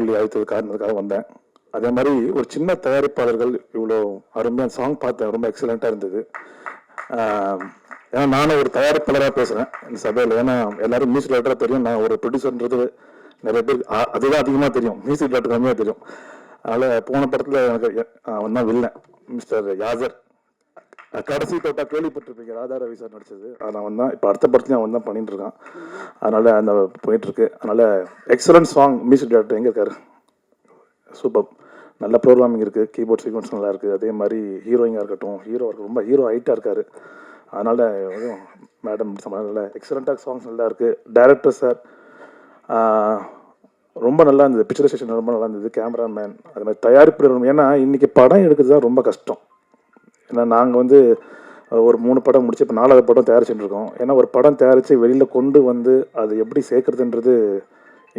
விஜயமுரளி அழைத்தது காரணத்துக்காக வந்தேன். அதே மாதிரி ஒரு சின்ன தயாரிப்பாளர்கள் இவ்வளோ அருமையான சாங் பார்த்தேன், ரொம்ப எக்ஸலண்ட்டாக இருந்தது. ஏன்னா நானும் ஒரு தயாரிப்பாளராக பேசுகிறேன் இந்த சபையில். ஏன்னா எல்லாரும் மியூசிக் டைரக்டராக தெரியும், நான் ஒரு ப்ரொடியூசர்ன்றது நிறைய பேர் அதுதான் அதிகமாக தெரியும், மியூசிக் டைரக்டர் கம்மியாக தெரியும். அதனால் போன படத்தில் எனக்கு அவன் தான் வில்லன், மிஸ்டர் யாசர். கடைசி தொட்டா கேள்விப்பட்டிருப்பீங்க, ராதா ரவி சார் நடிச்சது. அதில் அவன் தான் இப்போ அடுத்த படத்துலையும் அவன் தான் பண்ணிட்டு இருக்கான். அதனால் அந்த போயிட்டுருக்கு. அதனால் எக்ஸலன்ட் சாங். மியூசிக் டைரக்டர் எங்கே இருக்காரு? சூப்பர். நல்ல ப்ரோக்ராமிங் இருக்குது, கீபோர்ட் சீக்வன்ஸ் நல்லா இருக்குது. அதே மாதிரி ஹீரோயிங்காக இருக்கட்டும், ரொம்ப ஹீரோ ஹைட்டாக இருக்கார். அதனால் மேடம் நல்லா எக்ஸலண்ட்டாக சாங்ஸ் நல்லா இருக்குது. டைரக்டர் சார் ரொம்ப நல்லா இருந்தது, பிக்சரைசேஷன் ரொம்ப நல்லா இருந்தது. கேமராமேன், அது மாதிரி தயாரிப்பு. ஏன்னா இன்றைக்கி படம் எடுக்கிறது தான் ரொம்ப கஷ்டம். ஏன்னா நாங்கள் ஒரு 3 படம் முடிச்சு இப்போ 4வது படம் தயாரிச்சுட்டு இருக்கோம். ஏன்னா ஒரு படம் தயாரித்து வெளியில் கொண்டு வந்து அது எப்படி சேர்க்குறதுன்றது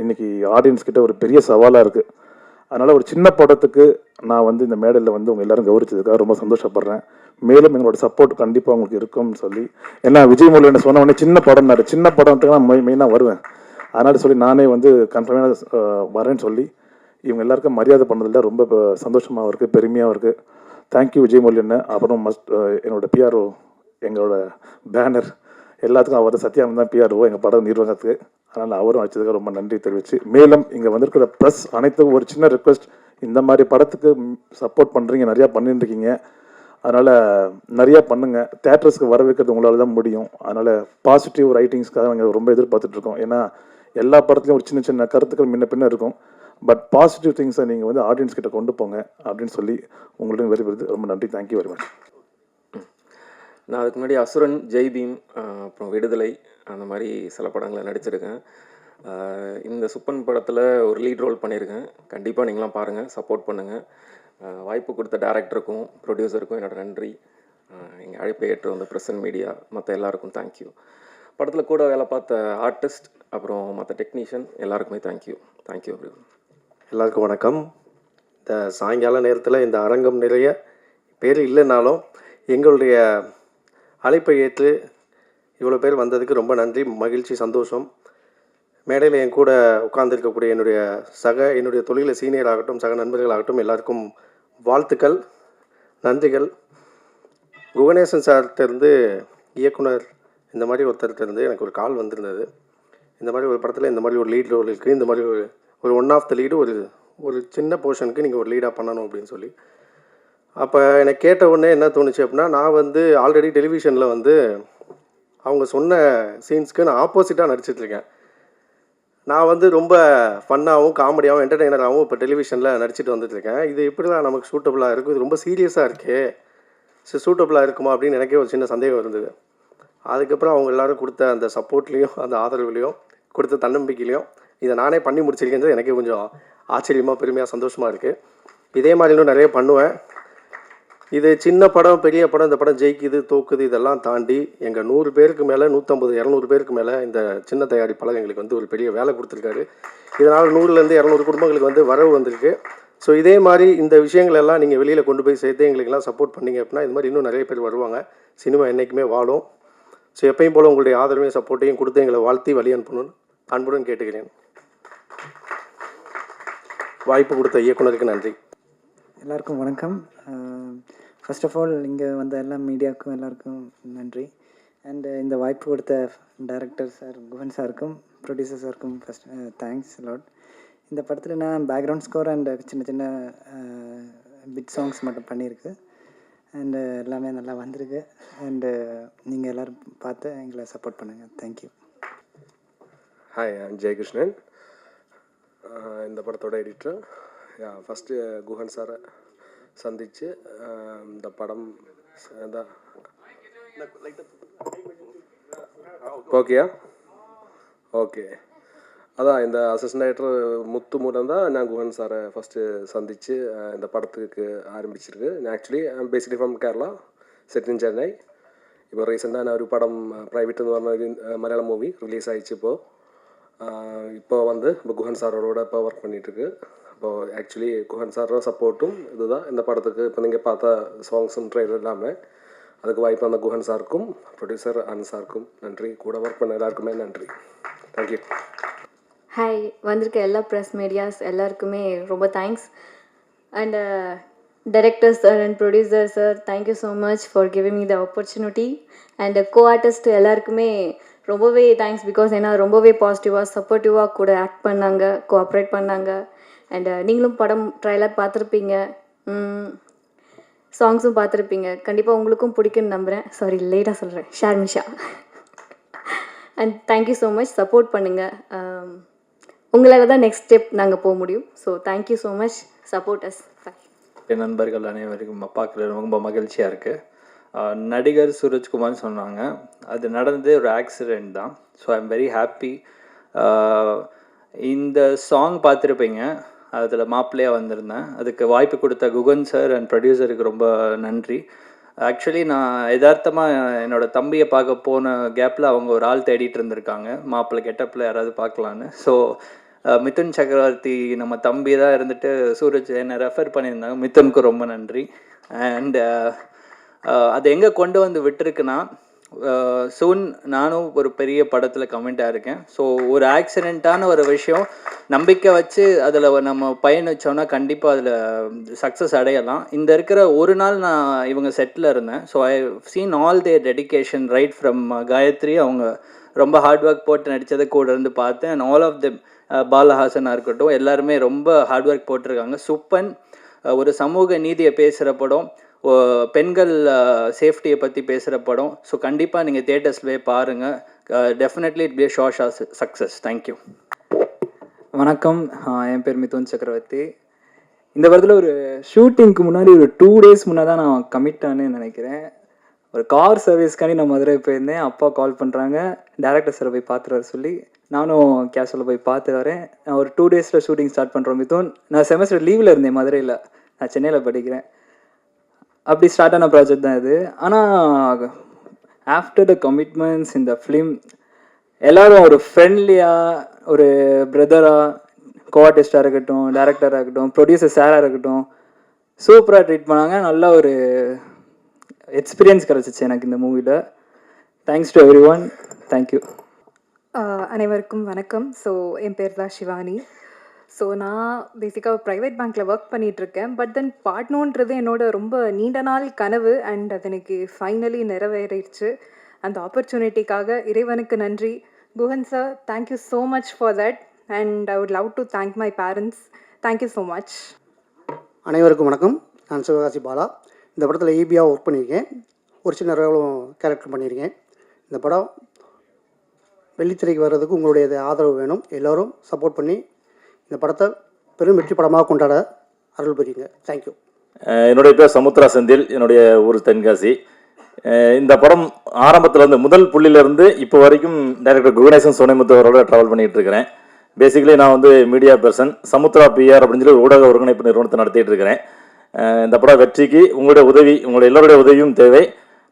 இன்றைக்கி ஆடியன்ஸ் கிட்ட ஒரு பெரிய சவாலாக இருக்குது. அதனால் ஒரு சின்ன படத்துக்கு நான் இந்த மேடையில் உங்கள் எல்லோரும் கௌரவிச்சதுக்காக ரொம்ப சந்தோஷப்படுறேன். மேலும் எங்களோட சப்போர்ட் கண்டிப்பாக உங்களுக்கு இருக்கும்னு சொல்லி, ஏன்னா விஜயமுரளி என்ன சொன்ன உடனே சின்ன படத்துக்கு நான் மெயினாக வருவேன். அதனால் சொல்லி நானே கன்ஃபார்மாக வரேன்னு சொல்லி இவங்க எல்லாருக்கும் மரியாதை பண்ணதில் ரொம்ப சந்தோஷமாகவும் இருக்குது, பெருமையாகவும் இருக்குது. தேங்க்யூ விஜயமுரளி அண்ணன். அப்புறம் என்னோட பிஆர்ஓ, எங்களோட பேனர் எல்லாத்துக்கும் அவர் சத்யானந்த் தான் பிஆர்ஓ எங்கள் படம் நிர்வாகத்துக்கு. அதனால் அவரும் அழைச்சதுக்கு ரொம்ப நன்றி தெரிவித்து, மேலும் இங்கே வந்திருக்கிற ப்ரெஸ் அனைத்துக்கும் ஒரு சின்ன ரிக்வெஸ்ட், இந்த மாதிரி படத்துக்கு சப்போர்ட் பண்ணுறீங்க, நிறையா பண்ணிட்டுருக்கீங்க. அதனால் நிறையா பண்ணுங்கள். தேட்டர்ஸ்க்கு வர வைக்கிறது உங்களால் தான் முடியும். அதனால் பாசிட்டிவ் ரைட்டிங்ஸ்க்காக நாங்கள் ரொம்ப எதிர்பார்த்துட்ருக்கோம். ஏன்னா எல்லா படத்துலையும் ஒரு சின்ன சின்ன கருத்துக்கள் முன்ன பின்ன இருக்கும். பட் பாசிட்டிவ் திங்ஸை நீங்கள் ஆடியன்ஸ் கிட்ட கொண்டு போங்க அப்படின்னு சொல்லி உங்கள்கிட்ட விரும்புறது ரொம்ப நன்றி. Thank you very much. நான் அதுக்கு முன்னாடி அசுரன், ஜெய்பீம், அப்புறம் விடுதலை, அந்த மாதிரி சில படங்களை நடிச்சிருக்கேன். இந்த சுப்பன் படத்தில் ஒரு லீட் ரோல் பண்ணியிருக்கேன். கண்டிப்பாக நீங்களாம் பாருங்கள், சப்போர்ட் பண்ணுங்கள். வாய்ப்பு கொடுத்த டேரக்டருக்கும் ப்ரொடியூசருக்கும் என்னோட நன்றி. எங்கள் அழைப்பை ஏற்று வந்த ப்ரெஸ் அண்ட் மீடியா மற்ற எல்லாருக்கும் தேங்க்யூ. படத்தில் கூட வேலை பார்த்த ஆர்டிஸ்ட், அப்புறம் மற்ற டெக்னீஷியன் எல்லாருக்குமே தேங்க்யூ. Thank you every one. எல்லாருக்கும் வணக்கம். இந்த சாயங்கால நேரத்தில் இந்த அரங்கம் நிறைய பேர் இல்லைனாலும் எங்களுடைய அழைப்பை ஏற்று இவ்வளோ பேர் வந்ததுக்கு ரொம்ப நன்றி, மகிழ்ச்சி, சந்தோஷம். மேடையில் என் கூட உட்கார்ந்துருக்கக்கூடிய என்னுடைய தொழிலில் சீனியர் ஆகட்டும், சக நண்பர்களாகட்டும், எல்லாருக்கும் வாழ்த்துக்கள், நன்றிகள். குகணேசன் சார்கிட்டருந்து இயக்குனர் இந்த மாதிரி ஒருத்தர்கிட்டருந்து எனக்கு ஒரு கால் வந்திருந்தது. இந்த மாதிரி ஒரு படத்தில் இந்த மாதிரி ஒரு லீட் ரோல் இருக்குது, இந்த மாதிரி ஒரு ஒன் ஆஃப் த லீடு ஒரு சின்ன போர்ஷனுக்கு நீங்கள் ஒரு லீடாக பண்ணணும் அப்படின்னு சொல்லி. அப்போ எனக்கு கேட்ட உடனே என்ன தோணுச்சு அப்படின்னா, நான் ஆல்ரெடி டெலிவிஷனில் அவங்க சொன்ன சீன்ஸ்க்கு நான் ஆப்போசிட்டாக நடிச்சிட்ருக்கேன். நான் ரொம்ப ஃபன்னாகவும் காமெடியாகவும் என்டர்டெய்னராகவும் இப்போ டெலிவிஷனில் நடிச்சிட்டு வந்துட்டுருக்கேன். இது எப்படிலாம் நமக்கு சூட்டபுளாக இருக்கும், இது ரொம்ப சீரியஸாக இருக்கே, சூட்டபுளாக இருக்குமா அப்படின்னு எனக்கே ஒரு சின்ன சந்தேகம் இருந்தது. அதுக்கப்புறம் அவங்க எல்லோரும் கொடுத்த அந்த சப்போர்ட்லேயும் அந்த ஆதரவுலேயும் கொடுத்த தன்னம்பிக்கையிலையும் இதை நானே பண்ணி முடிச்சிருக்கேன்றது எனக்கு கொஞ்சம் ஆச்சரியமாக, பெருமையாக, சந்தோஷமாக இருக்குது. இதே மாதிரி இன்னும் நிறைய பண்ணுவேன். இது சின்ன படம், பெரிய படம், இந்த படம் ஜெயிக்குது, தோக்குது, இதெல்லாம் தாண்டி எங்கள் 100 பேருக்கு மேலே, 150, 200 பேருக்கு மேலே இந்த சின்ன தயாரிப்பாளர் எங்களுக்கு ஒரு பெரிய வேலை கொடுத்துருக்காரு. இதனால் 100லேருந்து 200 குடும்பங்களுக்கு வரவு வந்திருக்கு. ஸோ இதே மாதிரி இந்த விஷயங்கள் எல்லாம் நீங்கள் வெளியில் கொண்டு போய் சேர்த்து எங்களுக்கெல்லாம் சப்போர்ட் பண்ணிங்க அப்படின்னா இது மாதிரி இன்னும் நிறைய பேர் வருவாங்க. சினிமா என்றைக்குமே வாழும். ஸோ எப்பயும் போல் உங்களுடைய ஆதரவையும் சப்போர்ட்டையும் கொடுத்து எங்களை வாழ்த்தி வழி அனுப்பணும்னு அன்புடன் கேட்டுக்கிறேன். வாய்ப்பு கொடுத்த இயக்குனருக்கு நன்றி. எல்லாருக்கும் வணக்கம். ஃபர்ஸ்ட் ஆஃப் ஆல் இங்கே வந்த எல்லா மீடியாவுக்கும் எல்லாருக்கும் நன்றி. அண்ட் இந்த வாய்ப்பு கொடுத்த டைரக்டர் சார் குஹன் சாருக்கும் ப்ரொடியூசர் சாருக்கும் ஃபஸ்ட் தேங்க்ஸ் லாட். இந்த படத்தில் நான் பேக்ரவுண்ட் ஸ்கோர் அண்ட் சின்ன சின்ன பிட் சாங்ஸ் மட்டும் பண்ணியிருக்கு. அண்டு எல்லாமே நல்லா வந்திருக்கு. அண்டு நீங்கள் எல்லோரும் பார்த்து எங்களை சப்போர்ட் பண்ணுங்கள். தேங்க்யூ. ஹாய், ஐம் ஜெயகிருஷ்ணன், இந்த படத்தோட எடிட்டர். ஃபஸ்ட்டு குஹன் சாரை சந்தித்து இந்த படம் ஓகேயா ஓகே அதான் இந்த அசிஸ்டன்ட் டைரக்டர் முத்து மூலம் தான் நான் குஹன் சாரை ஃபஸ்ட்டு சந்தித்து இந்த படத்துக்கு ஆரம்பிச்சிருக்கு. Actually I'm basically from Kerala, set in Chennai. இப்போ ரீசெண்டாக நான் ஒரு படம் ப்ரைவேட்னு வர மலையாளம் மூவி ரிலீஸ் ஆகிடுச்சு. இப்போ குஹன் சாரோட இப்போ ஒர்க் பண்ணிகிட்ருக்கு. இப்போது ஆக்சுவலி குஹன் சாரோட சப்போர்ட்டும் இதுதான் இந்த படத்துக்கு. இப்போ நீங்கள் பார்த்த சாங்ஸும் ட்ரெய்லர் எல்லாமே அதுக்கு வாய்ப்பு அந்த குஹன் சாருக்கும் ப்ரொடியூசர் அன் சாருக்கும் நன்றி. கூட ஒர்க் பண்ண எல்லாருக்குமே நன்றி. தேங்க்யூ. ஹாய், வந்திருக்க எல்லா ப்ரெஸ் மீடியாஸ் எல்லாருக்குமே ரொம்ப thanks. And director sir and producer sir, thank you so much for giving me the opportunity. And co-artist எல்லாருக்குமே ரொம்பவே தேங்க்ஸ். பிகாஸ் ஏன்னா ரொம்பவே பாசிட்டிவாக சப்போர்ட்டிவாக கூட ஆக்ட் பண்ணாங்க, கோஆப்ரேட் பண்ணாங்க. அண்ட் நீங்களும் படம் ட்ரைலர் பார்த்துருப்பீங்க, சாங்ஸும் பார்த்துருப்பீங்க. கண்டிப்பாக உங்களுக்கும் பிடிக்குன்னு நம்புகிறேன். சாரி லேட்டாக சொல்கிறேன், Sharmisha. And thank you so much, support பண்ணுங்கள். உங்களால் தான் நெக்ஸ்ட் ஸ்டெப் நாங்கள் போக முடியும். So thank you so much, support us. என் நண்பர்கள் அனைவருக்கும் பார்க்குறது ரொம்ப மகிழ்ச்சியாக இருக்குது. நடிகர் சூரஜ்குமார்னு சொன்னாங்க, அது நடந்ததே ஒரு ஆக்சிடெண்ட் தான். So I am very happy. இந்த சாங் பார்த்துருப்பீங்க, அதில் மாப்பிள்ளையாக வந்திருந்தேன். அதுக்கு வாய்ப்பு கொடுத்த குகன் சார் அண்ட் ப்ரொடியூசருக்கு ரொம்ப நன்றி. ஆக்சுவலி நான் யதார்த்தமாக என்னோடய தம்பியை பார்க்க போன கேப்பில் அவங்க ஒரு ஆள் தேடிட்டு இருந்திருக்காங்க, மாப்பிள்ளை கெட்டப்பில் யாராவது பார்க்கலான்னு. ஸோ மிதுன் சக்கரவர்த்தி நம்ம தம்பி தான் இருந்துட்டு சூரஜ் என்னை ரெஃபர் பண்ணியிருந்தாங்க. மிதுனுக்கு ரொம்ப நன்றி. அண்ட் அது எங்கே கொண்டு வந்து விட்டுருக்குன்னா, சூன் நானும் ஒரு பெரிய படத்தில் கமெண்ட்டாக இருக்கேன். ஸோ ஒரு ஆக்சிடெண்ட்டான ஒரு விஷயம் நம்பிக்கை வச்சு அதில் நம்ம பயணிச்சோன்னா கண்டிப்பாக அதில் சக்ஸஸ் அடையலாம். இந்த இருக்கிற ஒரு நாள் நான் இவங்க செட்டில் இருந்தேன். So I seen all their dedication right from Gayathri. அவங்க ரொம்ப ஹார்ட் ஒர்க் போட்டு நடித்ததை கூட இருந்து பார்த்தேன். அண்ட் ஆல் ஆஃப் தெம், பாலஹாசனாக இருக்கட்டும், எல்லாருமே ரொம்ப ஹார்ட் ஒர்க் போட்டிருக்காங்க. சுப்பன் ஒரு சமூக நீதியை பேசுகிற படம், பெண்கள் சேஃப்டியை பற்றி பேசுகிற படம். ஸோ கண்டிப்பாக நீங்கள் தியேட்டர்ஸ்லேயே பாருங்கள். Definitely it be a sure success. Thank you. வணக்கம், என் பேர் மிதுன் சக்கரவர்த்தி. இந்த படத்தில் ஒரு ஷூட்டிங்க்கு முன்னாடி ஒரு 2 days முன்னாடி தான் நான் கமிட் ஆனேன்னு நினைக்கிறேன். ஒரு கார் சர்வீஸ்க்காண்டி நான் மதுரை போயிருந்தேன். அப்பா கால் பண்ணுறாங்க, டேரக்டர் சாரை போய் பார்த்துட்டு வர சொல்லி. நானும் கேஷுவலில் போய் பார்த்து வரேன். நான் ஒரு 2 daysல ஷூட்டிங் ஸ்டார்ட் பண்ணுறோம் மிதுன். நான் செமஸ்டர் லீவில் இருந்தேன் மதுரையில், நான் சென்னையில் படிக்கிறேன். அப்படி ஸ்டார்ட் ஆன ப்ராஜெக்ட் தான் இது. ஆனால் ஆஃப்டர் த கமிட்மெண்ட்ஸ் இந்த ஃபிலிம் எல்லோரும் ஒரு ஃப்ரெண்ட்லியாக, ஒரு பிரதராக, கோ-ஆர்டிஸ்டாக இருக்கட்டும், டேரக்டராக இருக்கட்டும், ப்ரொடியூசர் சாராக இருக்கட்டும், சூப்பராக ட்ரீட் பண்ணாங்க. நல்ல ஒரு எக்ஸ்பீரியன்ஸ் கிடச்சிச்சு எனக்கு இந்த மூவியில். Thanks to every one. Thank you. அனைவருக்கும் வணக்கம். ஸோ என் பேர் தான் ஷிவானி. ஸோ நான் பேசிக்காக ப்ரைவேட் பேங்க்கில் ஒர்க் பண்ணிகிட்ருக்கேன். பட் தென் பாடணுன்றது என்னோட ரொம்ப நீண்ட நாள் கனவு. அண்ட் அது எனக்கு ஃபைனலி நிறைவேறிடுச்சு. அந்த ஆப்பர்ச்சுனிட்டிக்காக இறைவனுக்கு நன்றி. Guhan sir, thank you so much for that. And I would love to thank my parents. Thank you so much. அனைவருக்கும் வணக்கம். நான் சிவகாசி பாலா. இந்த படத்தில் ஈபியாக ஒர்க் பண்ணியிருக்கேன். ஒரு சின்ன ரோலும் கேரக்டர் பண்ணியிருக்கேன். இந்த படம் வெள்ளித்திரைக்கு வர்றதுக்கு உங்களுடைய ஆதரவு வேணும். எல்லோரும் சப்போர்ட் பண்ணி இந்த படத்தை பெரும் வெற்றி படமாக கொண்டாட அருள் புரியுங்க. தேங்க்யூ. என்னுடைய பேர் சமுத்ரா செந்தில், என்னுடைய ஊர் தென்காசி. இந்த படம் ஆரம்பத்தில் வந்து முதல் புள்ளியிலேருந்து இப்போ வரைக்கும் டைரக்டர் குகணேசன் சோனைமுத்து அவரோட ட்ராவல் பண்ணிகிட்டு இருக்கிறேன். பேசிக்கலி நான் வந்து மீடியா பர்சன், சமுத்ரா பிஆர் அப்படின்னு சொல்லி ஊடக ஒருங்கிணைப்பு நிறுவனத்தை நடத்திட்டு இருக்கிறேன். இந்த படம் வெற்றிக்கு உங்களுடைய உதவி, உங்களுடைய எல்லோருடைய உதவியும் தேவை.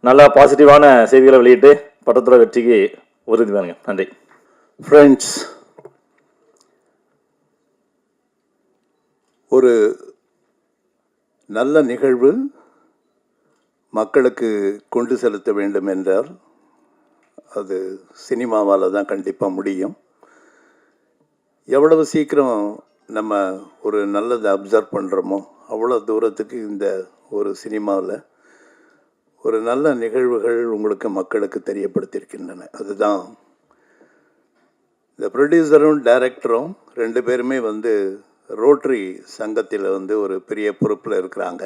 நல்லா பாசிட்டிவான செய்திகளை வெளியிட்டு படத்தோட வெற்றிக்கு உறுதி வேணுங்க. நன்றி. ஃப்ரெண்ட்ஸ், ஒரு நல்ல நிகழ்வு மக்களுக்கு கொண்டு செலுத்த வேண்டும் என்றால் அது சினிமாவால் தான் கண்டிப்பாக முடியும். எவ்வளவு சீக்கிரம் நம்ம ஒரு நல்லதை அப்சர்வ் பண்ணுறோமோ அவ்வளோ தூரத்துக்கு இந்த ஒரு சினிமாவில் ஒரு நல்ல நிகழ்வுகள் உங்களுக்கு மக்களுக்கு தெரியப்படுத்தியிருக்கின்றன. அதுதான் இந்த ப்ரொடியூசரும் டைரக்டரும் 2 பேருமே வந்து ரோட்டரி சங்கத்தில் வந்து ஒரு பெரிய பொறுப்பில் இருக்கிறாங்க.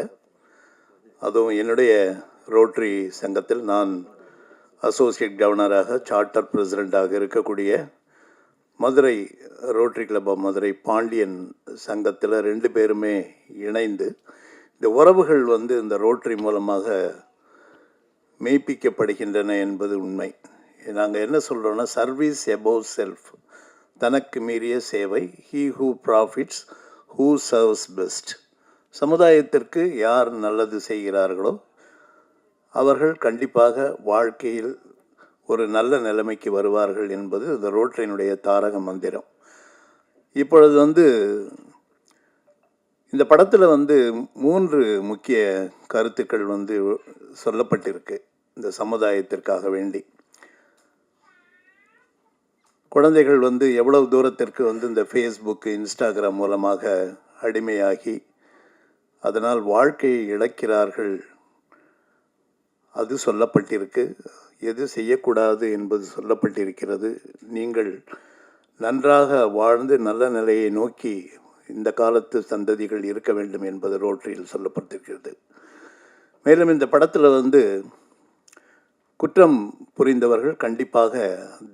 அதுவும் என்னுடைய ரோட்டரி சங்கத்தில் நான் அசோசியேட் கவர்னராக, சார்ட்டர் பிரசிடெண்ட்டாக இருக்கக்கூடிய Madurai rotary club of Madurai Pandian சங்கத்தில் 2 பேருமே இணைந்து இந்த உறவுகள் வந்து இந்த ரோட்டரி மூலமாக மெய்ப்பிக்கப்படுகின்றன என்பது உண்மை. நாங்கள் என்ன சொல்கிறோன்னா, சர்வீஸ் எபோவ் செல்ஃப், தனக்கு மீறிய சேவை, he who profits who serves best. சமுதாயத்திற்கு யார் நல்லது செய்கிறார்களோ அவர்கள் கண்டிப்பாக வாழ்க்கையில் ஒரு நல்ல நிலைமைக்கு வருவார்கள் என்பது இந்த ரோட்டரியினுடைய தாரக மந்திரம். இப்பொழுது வந்து இந்த படத்தில் வந்து 3 முக்கிய கருத்துக்கள் வந்து சொல்லப்பட்டிருக்கு இந்த சமுதாயத்திற்காக வேண்டி. குழந்தைகள் வந்து எவ்வளவு தூரத்திற்கு வந்து இந்த ஃபேஸ்புக், இன்ஸ்டாகிராம் மூலமாக அடிமையாகி அதனால் வாழ்க்கையை இழக்கிறார்கள். அது சொல்லப்பட்டிருக்கு. எது செய்யக்கூடாது என்பது சொல்லப்பட்டிருக்கிறது. நீங்கள் நன்றாக வாழ்ந்து நல்ல நிலையை நோக்கி இந்த காலத்து சந்ததிகள் இருக்க வேண்டும் என்பது ரோட்டரியில் சொல்லப்பட்டிருக்கிறது. மேலும் இந்த படத்தில் வந்து குற்றம் புரிந்தவர்கள் கண்டிப்பாக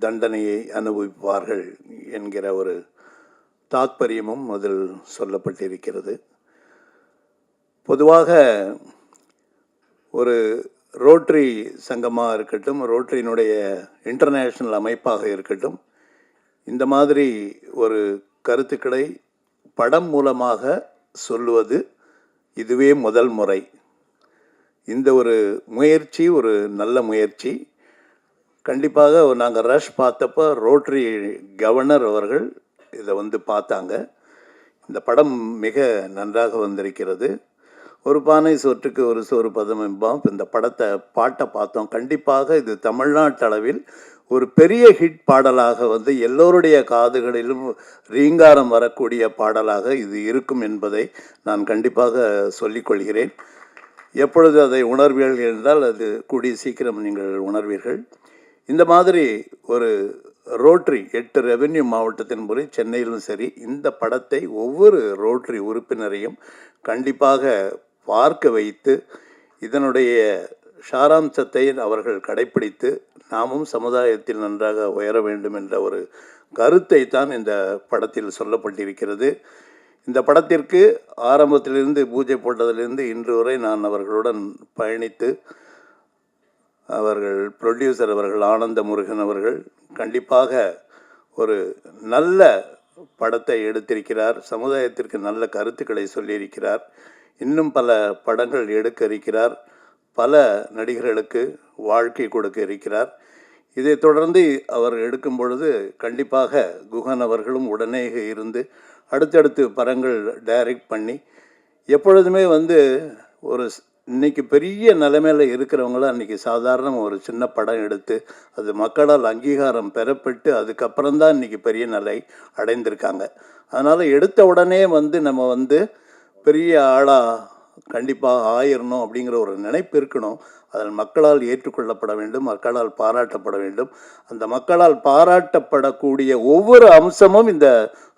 தண்டனையை அனுபவிப்பார்கள் என்கிற ஒரு தாத்பரியமும் அதில் சொல்லப்பட்டிருக்கிறது. பொதுவாக ஒரு ரோட்டரி சங்கமாக இருக்கட்டும், ரோட்டரியினுடைய இன்டர்நேஷ்னல் அமைப்பாக இருக்கட்டும், இந்த மாதிரி ஒரு கருத்துக்களை படம் மூலமாக சொல்லுவது இதுவே முதல் முறை. இந்த ஒரு முயற்சி ஒரு நல்ல முயற்சி. கண்டிப்பாக நாங்கள் ரஷ் பார்த்தப்போ ரோட்டரி கவர்னர் அவர்கள் இதை வந்து பார்த்தாங்க. இந்த படம் மிக நன்றாக வந்திருக்கிறது. ஒரு பானை சோற்றுக்கு ஒரு சோறு பதம் என்போம். இந்த பாட்டை பார்த்தோம். கண்டிப்பாக இது தமிழ்நாட்டளவில் ஒரு பெரிய ஹிட் பாடலாக வந்து எல்லோருடைய காதுகளிலும் ரீங்காரம் வரக்கூடிய பாடலாக இது இருக்கும் என்பதை நான் கண்டிப்பாக சொல்லிக்கொள்கிறேன். எப்பொழுது அதை உணர்வீர்கள் என்றால் அது கூடிய சீக்கிரம் நீங்கள் உணர்வீர்கள். இந்த மாதிரி ஒரு ரோட்டரி 8 ரெவென்யூ மாவட்டத்தின் முறை சென்னையிலும் சரி, இந்த படத்தை ஒவ்வொரு ரோட்டரி உறுப்பினரையும் கண்டிப்பாக பார்க்க வைத்து இதனுடைய சாராம்சத்தை அவர்கள் கடைப்பிடித்து நாமும் சமுதாயத்தில் நன்றாக உயர வேண்டும் என்ற ஒரு கருத்தை தான் இந்த படத்தில் சொல்லப்பட்டிருக்கிறது. இந்த படத்திற்கு ஆரம்பத்திலிருந்து பூஜை போட்டதிலிருந்து இன்று வரை நான் அவர்களுடன் பயணித்து அவர்கள் ப்ரொடியூசர் அவர்கள் ஆனந்த முருகன் அவர்கள் கண்டிப்பாக ஒரு நல்ல படத்தை எடுத்திருக்கிறார். சமுதாயத்திற்கு நல்ல கருத்துக்களை சொல்லியிருக்கிறார். இன்னும் பல படங்கள் எடுக்க இருக்கிறார். பல நடிகர்களுக்கு வாழ்க்கை கொடுக்க இருக்கிறார். இதை தொடர்ந்து அவர் எடுக்கும் பொழுது கண்டிப்பாக குகன் அவர்களும் உடனே இருந்து அடுத்தடுத்து படங்கள் டைரக்ட் பண்ணி எப்பொழுதுமே வந்து ஒரு இன்றைக்கி பெரிய நிலைமையில் இருக்கிறவங்களாம் அன்றைக்கி சாதாரண ஒரு சின்ன படம் எடுத்து அது மக்களால் அங்கீகாரம் பெறப்பட்டு அதுக்கப்புறம்தான் இன்றைக்கி பெரிய நிலை அடைந்திருக்காங்க. அதனால் எடுத்த உடனே வந்து நம்ம வந்து பெரிய ஆளாக கண்டிப்பாக ஆயிரணும் அப்படிங்கிற ஒரு நினைப்பு இருக்கணும். அதில் மக்களால் ஏற்றுக்கொள்ளப்பட வேண்டும், மக்களால் பாராட்டப்பட வேண்டும். அந்த மக்களால் பாராட்டப்படக்கூடிய ஒவ்வொரு அம்சமும் இந்த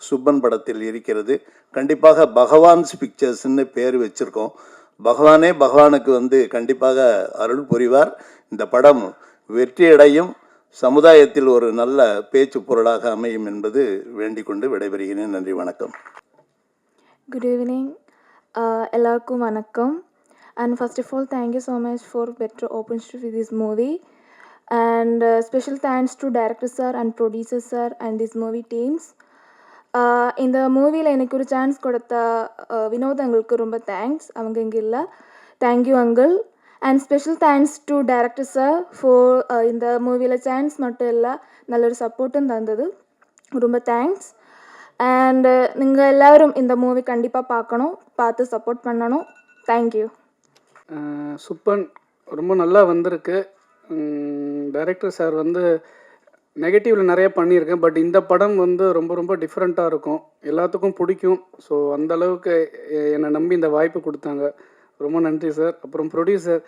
சுப்பன் படத்தில் இருக்கிறது. கண்டிப்பாக பகவான்ஸ் பிக்சர்ஸ்ன்னு பேர் வச்சுருக்கோம். பகவானே பகவானுக்கு வந்து கண்டிப்பாக அருள் புரிவார். இந்த படம் வெற்றியடையும், சமுதாயத்தில் ஒரு நல்ல பேச்சு பொருளாக அமையும் என்பது வேண்டிக் கொண்டு விடைபெறுகிறேன். நன்றி, வணக்கம். Good evening. எல்லாருக்கும் வணக்கம். And first of all, thank you so much for better opportunity with this movie. And special thanks to director sir and producer sir and this movie teams. இந்த மூவியில் எனக்கு ஒரு சான்ஸ் கொடுத்த வினோத் அங்கிளுக்கு ரொம்ப தேங்க்ஸ். அவங்க இங்கே இல்லை. Thank you uncle. And special thanks to director sir for இந்த மூவியில் சான்ஸ் மட்டும் இல்லை, நல்ல ஒரு சப்போர்ட்டும் தந்தது. ரொம்ப தேங்க்ஸ். அண்ட் நீங்கள் எல்லோரும் இந்த மூவி கண்டிப்பாக பார்க்கணும், பார்த்து சப்போர்ட் பண்ணணும். தேங்க்யூ. சுப்பன் ரொம்ப நல்லா வந்திருக்கு. டைரக்டர் சார் வந்து நெகட்டிவில் நிறைய பண்ணியிருக்கேன். பட் இந்த படம் வந்து ரொம்ப ரொம்ப டிஃப்ரெண்ட்டாக இருக்கும், எல்லாத்துக்கும் பிடிக்கும். ஸோ அந்தளவுக்கு என்னை நம்பி இந்த வாய்ப்பு கொடுத்தாங்க. ரொம்ப நன்றி சார். அப்புறம் ப்ரொடியூசர்,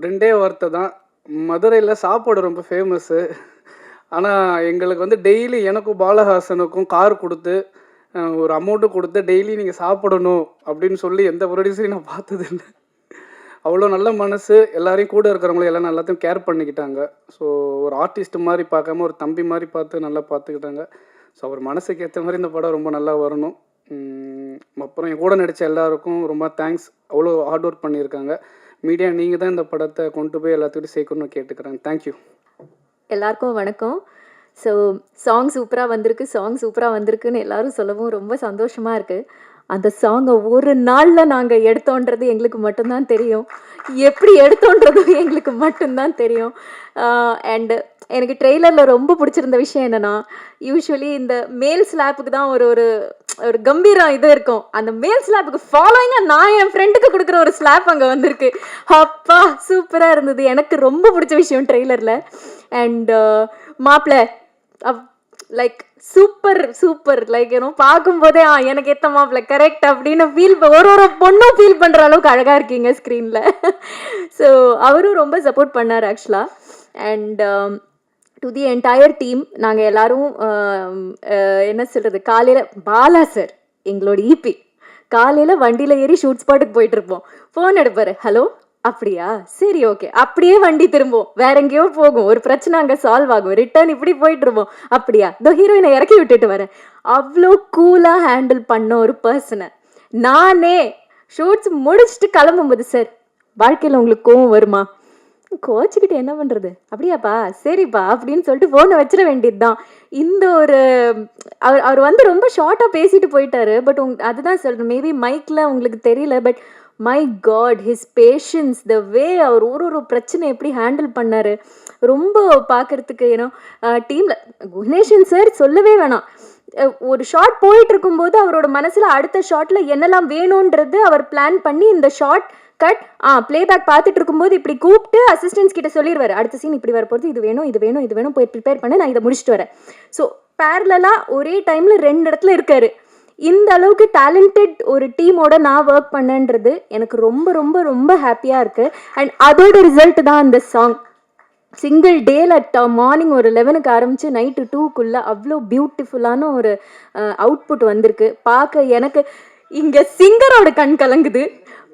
2 வார்த்தை தான். மதுரையில் சாப்பாடு ரொம்ப ஃபேமஸ்ஸு. ஆனால் எங்களுக்கு வந்து டெய்லி எனக்கும் பாலஹாசனுக்கும் கார் கொடுத்து ஒரு அமௌண்ட்டும் கொடுத்து டெய்லி நீங்கள் சாப்பிடணும் அப்படின்னு சொல்லி எந்த ப்ரொடியூசரையும் நான் பார்த்ததில்லை. அவ்வளோ நல்ல மனசு. எல்லாரையும் கூட இருக்கிறவங்கள எல்லாம் எல்லாத்தையும் கேர் பண்ணிக்கிட்டாங்க. ஸோ ஒரு ஆர்டிஸ்ட் மாதிரி பார்க்காம ஒரு தம்பி மாதிரி பார்த்து நல்லா பார்த்துக்கிட்டாங்க. ஸோ அவர் மனசுக்கு ஏற்ற மாதிரி இந்த படம் ரொம்ப நல்லா வரணும். அப்புறம் என் கூட நடித்த எல்லாருக்கும் ரொம்ப தேங்க்ஸ். அவ்வளோ ஹார்ட் ஒர்க் பண்ணியிருக்காங்க. மீடியா நீங்கள் தான் இந்த படத்தை கொண்டு போய் எல்லாத்துக்கிட்டும் சேர்க்கணும்னு கேட்டுக்கிறேன். தேங்க்யூ. எல்லாருக்கும் வணக்கம். ஸோ சாங் சூப்பராக வந்திருக்குன்னு எல்லாரும் சொல்லவும் ரொம்ப சந்தோஷமாக இருக்குது. அந்த சாங்கை ஒரு நாளில் நாங்கள் எடுத்தோன்றது எங்களுக்கு மட்டும்தான் தெரியும், எப்படி எடுத்தோன்றதும் எங்களுக்கு மட்டும்தான் தெரியும். அண்டு எனக்கு ட்ரெய்லரில் ரொம்ப பிடிச்சிருந்த விஷயம் என்னென்னா, யூஸ்வலி இந்த மேல் ஸ்லாப்புக்கு தான் ஒரு ஒரு கம்பீரம் இது இருக்கும். அந்த மேல் ஸ்லாப்புக்கு ஃபாலோயிங்காக நான் என் ஃப்ரெண்டுக்கு கொடுக்குற ஒரு ஸ்லாப் அங்கே வந்திருக்கு. அப்பா சூப்பராக இருந்தது. எனக்கு ரொம்ப பிடிச்ச விஷயம் ட்ரெய்லரில். அண்ட் மாப்பிள்ளை லைக் சூப்பர் சூப்பர் லைக் ஏன்னோ பார்க்கும்போதே எனக்கு ஏற்ற மாப்பிள்ள கரெக்ட் அப்படின்னு ஃபீல் ஒரு பொண்ணும் ஃபீல் பண்ணுற அளவுக்கு அழகாக இருக்கீங்க ஸ்க்ரீனில். ஸோ அவரும் ரொம்ப சப்போர்ட் பண்ணார் ஆக்சுவலாக. And to the entire team, நாங்கள் எல்லோரும் என்ன சொல்கிறது, காலையில் பாலா சார் எங்களோட இபி காலையில் வண்டியில் ஏறி ஷூட் ஸ்பாட்டுக்கு போயிட்டுருப்போம். ஃபோன் எடுப்பார், ஹலோ அப்படியா சரி ஓகே, அப்படியே வண்டி திரும்பும், வேற எங்கேயோ போகும், ஒரு பிரச்சனை அங்கே சால்வ் ஆகும், ரிட்டர்ன் இப்படி போயிட்டு இருப்போம். அப்படியா இதோ ஹீரோயினை இறக்கி விட்டுட்டு வரேன். அவ்வளோ கூலாக ஹேண்டில் பண்ண ஒரு பர்சனை நானே ஷூட்ஸ் முடிச்சுட்டு கிளம்பும்போது, சார் வாழ்க்கையில் உங்களுக்கு கோவம் வருமா, கோச்சிக்கிட்டு என்ன பண்ணுறது, அப்படியாப்பா சரிப்பா அப்படின்னு சொல்லிட்டு ஃபோனை வச்சிட வேண்டியது தான். இந்த ஒரு அவர் வந்து ரொம்ப ஷார்ட்டாக பேசிட்டு போயிட்டாரு. பட் அதுதான் சொல்கிறேன், மேபி மைக்கில் உங்களுக்கு தெரியல, but my god his patience, the way அவர் ஒரு பிரச்சனை எப்படி ஹேண்டில் பண்ணார், ரொம்ப பார்க்குறதுக்கு. ஏன்னோ டீமில் குணேஷன் சார் சொல்லவே வேணாம். ஒரு ஷாட் போயிட்டு இருக்கும்போது அவரோட மனசில் அடுத்த ஷாட்டில் என்னெல்லாம் வேணுன்றது அவர் பிளான் பண்ணி இந்த ஷாட் கட் பிளேபேக் பார்த்துட்டு இருக்கும்போது இப்படி கூப்பிட்டு அசிஸ்டன்ஸ் கிட்ட சொல்லிடுவார், அடுத்த சீன் இப்படி வர போகிறது, இது வேணும் இது வேணும் இது வேணும், போய் ப்ரிப்பேர் பண்ண, நான் இதை முடிச்சுட்டு வரேன். ஸோ பேரலாக ஒரே டைமில் 2 இடத்துல இருக்காரு. இந்த அளவுக்கு டேலண்டட் ஒரு டீமோட நான் ஒர்க் பண்ணேன்றது எனக்கு ரொம்ப ரொம்ப ரொம்ப ஹாப்பியாக இருக்குது. அண்ட் அதோட ரிசல்ட் தான் அந்த சாங். சிங்கிள் டேல மார்னிங் ஒரு 11க்கு ஆரம்பித்து நைட்டு 2க்குள்ளே அவ்வளோ பியூட்டிஃபுல்லான ஒரு அவுட்புட் வந்திருக்கு. பார்க்க எனக்கு இங்கே சிங்கரோட கண் கலங்குது,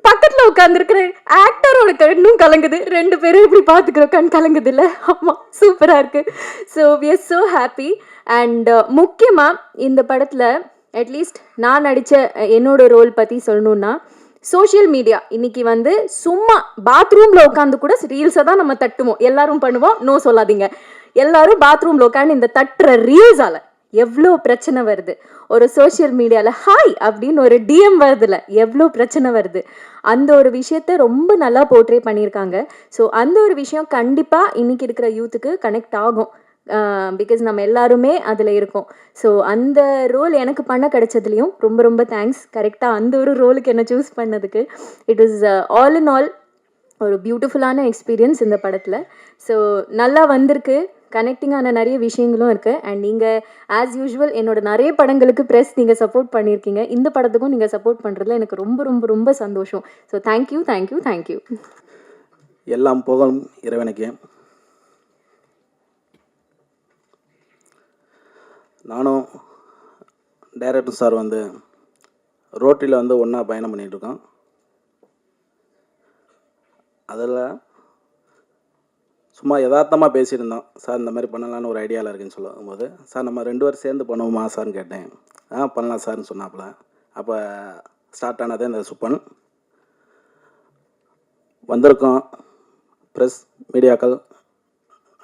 பக்கத்தில் உட்காந்துருக்கிற ஆக்டரோட கண்ணும் கலங்குது, 2 பேரும் இப்படி பார்த்துக்கிற கண் கலங்குது இல்லை? ஆமாம், சூப்பராக இருக்குது. So we are so happy. And முக்கியமாக இந்த படத்தில் அட்லீஸ்ட் நான் நடித்த என்னோட ரோல் பற்றி சொல்லணுன்னா, சோஷியல் மீடியா இன்னைக்கு வந்து சும்மா பாத்ரூமில் உட்காந்து கூட ரீல்ஸை தான் நம்ம தட்டுவோம், எல்லாரும் பண்ணுவோம், நோ சொல்லாதீங்க. எல்லாரும் பாத்ரூமில் உட்காந்து இந்த தட்டுற ரீல்ஸால் எவ்வளோ பிரச்சனை வருது. ஒரு சோஷியல் மீடியாவில் ஹாய் அப்படின்னு ஒரு டிஎம் வருதுல எவ்வளோ பிரச்சனை வருது. அந்த ஒரு விஷயத்த ரொம்ப நல்லா போர்ட்ரே பண்ணியிருக்காங்க. ஸோ அந்த ஒரு விஷயம் கண்டிப்பாக இன்றைக்கி இருக்கிற யூத்துக்கு கனெக்ட் ஆகும். பிகாஸ் நம்ம எல்லாருமே அதில் இருக்கோம். ஸோ அந்த ரோல் எனக்கு பண்ண கிடைச்சதுலேயும் ரொம்ப ரொம்ப தேங்க்ஸ். கரெக்டாக அந்த ஒரு ரோலுக்கு என்ன சூஸ் பண்ணதுக்கு. It is all in all ஒரு பியூட்டிஃபுல்லான எக்ஸ்பீரியன்ஸ் இந்த படத்தில். ஸோ நல்லா வந்திருக்கு, கனெக்டிங்கான நிறைய விஷயங்களும் இருக்குது. அண்ட் நீங்கள் ஆஸ் யூஷுவல் என்னோட நிறைய படங்களுக்கு ப்ரெஸ் நீங்கள் சப்போர்ட் பண்ணியிருக்கீங்க, இந்த படத்துக்கும் நீங்கள் சப்போர்ட் பண்ணுறதுல எனக்கு ரொம்ப ரொம்ப ரொம்ப சந்தோஷம். So thank you thank you thank you. எல்லாம் புகழும் இறைவனுக்கு. நானும் டைரக்டர் சார் வந்து ரோட்டில் வந்து ஒன்றா பயணம் பண்ணிகிட்ருக்கோம். அதில் சும்மா யதார்த்தமாக பேசியிருந்தோம், சார் இந்த மாதிரி பண்ணலான்னு ஒரு ஐடியாவில் இருக்குன்னு சொல்லும்போது, சார் நம்ம 2 பேரும் சேர்ந்து பண்ணுவோமா சார்னு கேட்டேன். பண்ணலாம் சார்னு சொன்னாப்புல. அப்போ ஸ்டார்ட் ஆனதே இந்த சுப்பன். வந்திருக்கோம் ப்ரெஸ் மீடியாக்கள்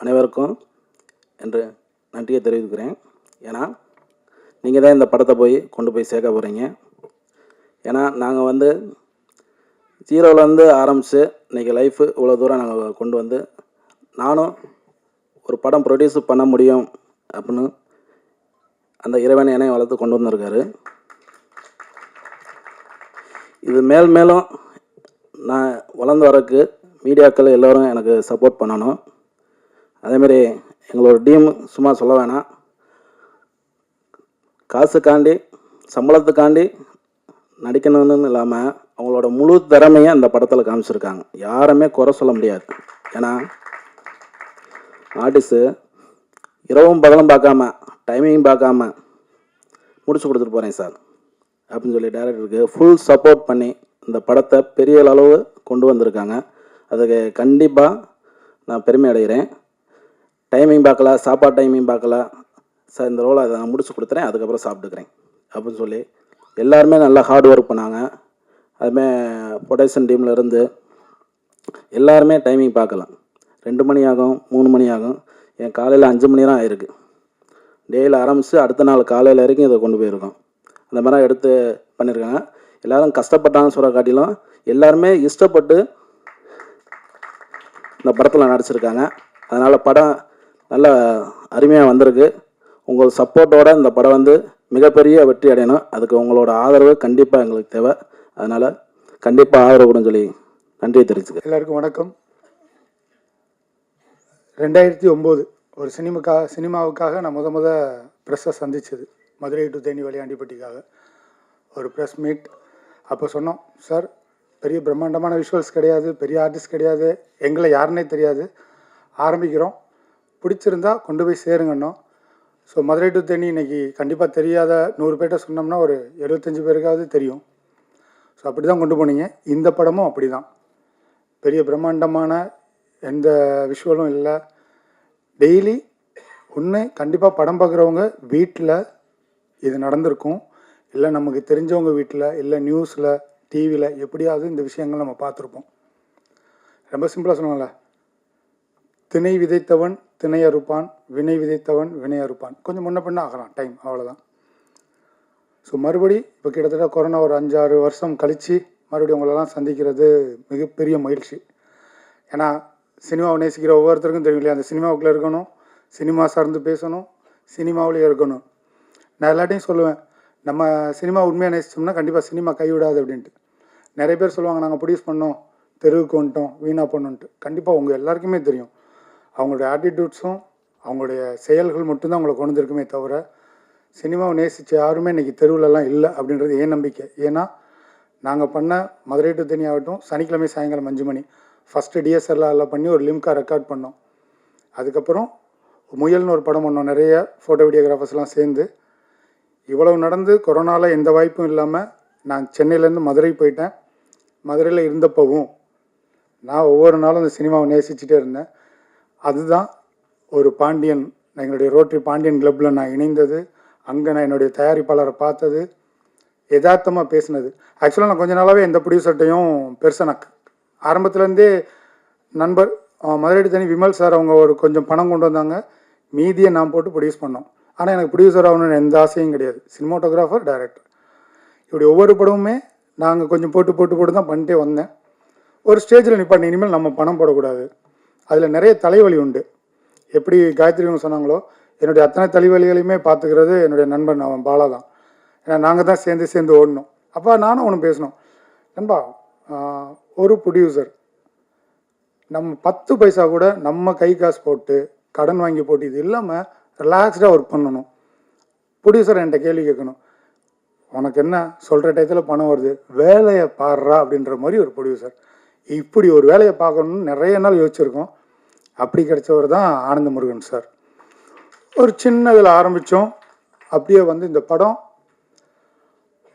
அனைவருக்கும் என்று நன்றியை தெரிவிக்கிறேன். ஏன்னா நீங்கள் தான் இந்த படத்தை கொண்டு போய் சேர்க்க போகிறீங்க. ஏன்னா நாங்கள் வந்து 0லேருந்து ஆரம்பித்து இன்றைக்கி லைஃபு இவ்வளோ தூரம் நாங்கள் கொண்டு வந்து, நானும் ஒரு படம் ப்ரொடியூஸ் பண்ண முடியும் அப்படின்னு அந்த இறைவன் என்னை வளர்த்து கொண்டு வந்திருக்காரு. இது மேலும் நான் வளர்ந்து வரக்கு மீடியாக்கள் எல்லோரும் எனக்கு சப்போர்ட் பண்ணணும். அதேமாரி எங்களோட டீம் சும்மா சொல்ல வேணாம், காசுக்காண்டி சம்பளத்துக்காண்டி நடிக்கணும்னு இல்லாமல் அவங்களோட முழு திறமையை அந்த படத்தில் காமிச்சிருக்காங்க. யாருமே குறை சொல்ல முடியாது. ஏன்னா ஆர்டிஸ்ட்டு இரவும் பகலும் பார்க்காம டைமிங் பார்க்காம முடிச்சு கொடுத்துட்டு போகிறேன் சார் அப்படின்னு சொல்லி டைரக்டருக்கு ஃபுல் சப்போர்ட் பண்ணி இந்த படத்தை பெரிய அளவு கொண்டு வந்திருக்காங்க. அதுக்கு கண்டிப்பாக நான் பெருமை அடைகிறேன். டைமிங் பார்க்கல, சாப்பாடு டைமிங் பார்க்கல சார், இந்த ரோலை அதை நான் முடிச்சு கொடுத்துறேன், அதுக்கப்புறம் சாப்பிட்டுக்கிறேன் அப்படின்னு சொல்லி எல்லாருமே நல்லா ஹார்ட் ஒர்க் பண்ணாங்க. அதுமாதிரி ப்ரொடக்ஷன் டீமில் இருந்து எல்லாருமே டைமிங் பார்க்கலாம், 2 மணி ஆகும், 3 மணி ஆகும். என் காலையில் 5 மணி தான் ஆயிருக்கு. டேயில் ஆரம்பித்து அடுத்த நாள் காலையில் வரைக்கும் இதை கொண்டு போயிருக்கோம். அந்த மாதிரி எடுத்து பண்ணியிருக்காங்க. எல்லோரும் கஷ்டப்பட்டாங்கன்னு சொல்கிற காட்டிலும் எல்லாருமே இஷ்டப்பட்டு இந்த படத்தில் நடிச்சிருக்காங்க. அதனால் படம் நல்ல அருமையாக வந்திருக்கு. உங்கள் சப்போர்ட்டோட இந்த படம் வந்து மிகப்பெரிய வெற்றி அடையணும். அதுக்கு உங்களோட ஆதரவு கண்டிப்பாக எங்களுக்கு தேவை. அதனால் கண்டிப்பாக ஆதரவு கொடுன்னு சொல்லி நன்றியை தெரிவிச்சுக்கிறேன். எல்லாருக்கும் வணக்கம். 2009 ஒரு சினிமாவுக்காக நான் முத ப்ரெஸ்ஸை சந்தித்தது மதுரை டு தேனி வழியாண்டிப்பட்டிக்காக ஒரு ப்ரெஸ் மீட். அப்போ சொன்னோம், சார் பெரிய பிரம்மாண்டமான விஷுவல்ஸ் கிடையாது, பெரிய ஆர்டிஸ்ட் கிடையாது, எங்களை யாருன்னே தெரியாது, ஆரம்பிக்கிறோம், பிடிச்சிருந்தா கொண்டு போய் சேருங்கன்னோம். ஸோ மதுரை டு தேனி இன்றைக்கி கண்டிப்பாக தெரியாத 100 பேர்கிட்ட சொன்னோம்னா ஒரு 75 பேருக்காவது தெரியும். ஸோ அப்படி தான் கொண்டு போனீங்க. இந்த படமும் அப்படி தான், பெரிய பிரம்மாண்டமான எந்த விஷுவலும் இல்லை. டெய்லி ஒன்று கண்டிப்பாக படம் பார்க்குறவங்க வீட்டில் இது நடந்திருக்கும், இல்லை நமக்கு தெரிஞ்சவங்க வீட்டில், இல்லை நியூஸில், டிவியில் எப்படியாவது இந்த விஷயங்கள் நம்ம பார்த்துருப்போம். ரொம்ப சிம்பிளாக சொல்லுவாங்கள்ல, திணை விதைத்தவன் திணை அறுப்பான், வினை விதைத்தவன் வினை அறுப்பான். கொஞ்சம் முன்ன பின்ன ஆகலாம் டைம், அவ்வளோதான். ஸோ மறுபடி இப்போ கிட்டத்தட்ட கொரோனா ஒரு 5-6 வருஷம் கழித்து மறுபடியும் உங்களெல்லாம் சந்திக்கிறது மிகப்பெரிய மகிழ்ச்சி. ஏன்னா சினிமாவை நேசிக்கிற ஒவ்வொருத்தருக்கும் தெரியும் இல்லையா, அந்த சினிமாவுக்குள்ளே இருக்கணும், சினிமா சார்ந்து பேசணும், சினிமாவிலேயே இருக்கணும். நான் எல்லாட்டையும் சொல்லுவேன், நம்ம சினிமா உண்மையாக நேசித்தோம்னா கண்டிப்பாக சினிமா கைவிடாது அப்படின்ட்டு. நிறைய பேர் சொல்லுவாங்க, நாங்கள் ப்ரொடியூஸ் பண்ணோம், தெருவுக்கு வந்துட்டோம், வீணாக பண்ணோன்ட்டு. கண்டிப்பாக உங்கள் எல்லாருக்குமே தெரியும், அவங்களுடைய ஆட்டிடியூட்ஸும் அவங்களுடைய செயல்கள் மட்டும்தான் அவங்களை கொண்டு வந்திருக்குமே தவிர, சினிமாவை நேசித்த யாருமே இன்றைக்கி தெருவிலலாம் இல்லை அப்படின்றது ஏன் நம்பிக்கை. ஏன்னா நாங்கள் பண்ண மதுரை டு தேனி ஆகட்டும், சனிக்கிழமை சாயங்காலம் 5 மணி ஃபஸ்ட்டு டிஎஸ்எல்ஆரில் பண்ணி ஒரு லிம்கா ரெக்கார்ட் பண்ணோம். அதுக்கப்புறம் முயல்னு ஒரு படம் பண்ணோம், நிறைய ஃபோட்டோ வீடியோகிராஃபர்ஸ்லாம் சேர்ந்து. இவ்வளவு நடந்து கொரோனாவில் எந்த வாய்ப்பும் இல்லாமல் நான் சென்னையிலேருந்து மதுரை போயிட்டேன். மதுரையில் இருந்தப்பவும் நான் ஒவ்வொரு நாளும் அந்த சினிமாவை நேசிச்சுட்டே இருந்தேன். அதுதான் ஒரு பாண்டியன், எங்களுடைய ரோட்டரி பாண்டியன் கிளப்பில் நான் இணைந்தது, அங்கே நான் என்னுடைய தயாரிப்பாளரை பார்த்தது, யதார்த்தமாக பேசினது. ஆக்சுவலாக நான் கொஞ்ச நாளாகவே எந்த ப்ரொடியூசர்ட்டையும் பெருசாக நான் ஆரம்பத்துலேருந்தே நண்பர் மதுரை டு தேனி விமல் சார் அவங்க ஒரு கொஞ்சம் பணம் கொண்டு வந்தாங்க, மீதியை நான் போட்டு ப்ரொடியூஸ் பண்ணோம். ஆனால் எனக்கு ப்ரொடியூசர் ஆகணும்னு எந்த ஆசையும் கிடையாது, சினிமாட்டோகிராஃபர், டைரக்டர், இப்படி ஒவ்வொரு படமுமே நாங்கள் கொஞ்சம் போட்டு தான் பண்ணிட்டே வந்தேன். ஒரு ஸ்டேஜில் நிப்பாட்டி, இனிமேல் நம்ம பணம் போடக்கூடாது, அதில் நிறைய தலைவலி உண்டு. எப்படி காயத்ரி சொன்னாங்களோ, என்னுடைய அத்தனை தலைவலிகளையுமே பார்த்துக்கிறது என்னுடைய நண்பன் அவன் பாலா தான். ஏன்னா நாங்கள் தான் சேர்ந்து ஓடணும். அப்போ நானும் அவனும் பேசணும், நண்பா ஒரு ப்ரொடியூசர் நம்ம 10 பைசா கூட நம்ம கை காசு போட்டு கடன் வாங்கி போட்டு இது இல்லாமல் ரிலாக்ஸ்டாக ஒர்க் பண்ணணும். ப்ரொடியூசர் என்கிட்ட கேள்வி கேட்கணும், உனக்கு என்ன சொல்கிற டயத்தில் பணம் வருது, வேலையை பாடுறா அப்படின்ற மாதிரி ஒரு ப்ரொடியூசர். இப்படி ஒரு வேலையை பார்க்கணுன்னு நிறைய நாள் யோசிச்சிருக்கோம். அப்படி கிடைச்சவர் தான் ஆனந்த முருகன் சார். ஒரு சின்ன இதில் ஆரம்பித்தோம், அப்படியே வந்து இந்த படம்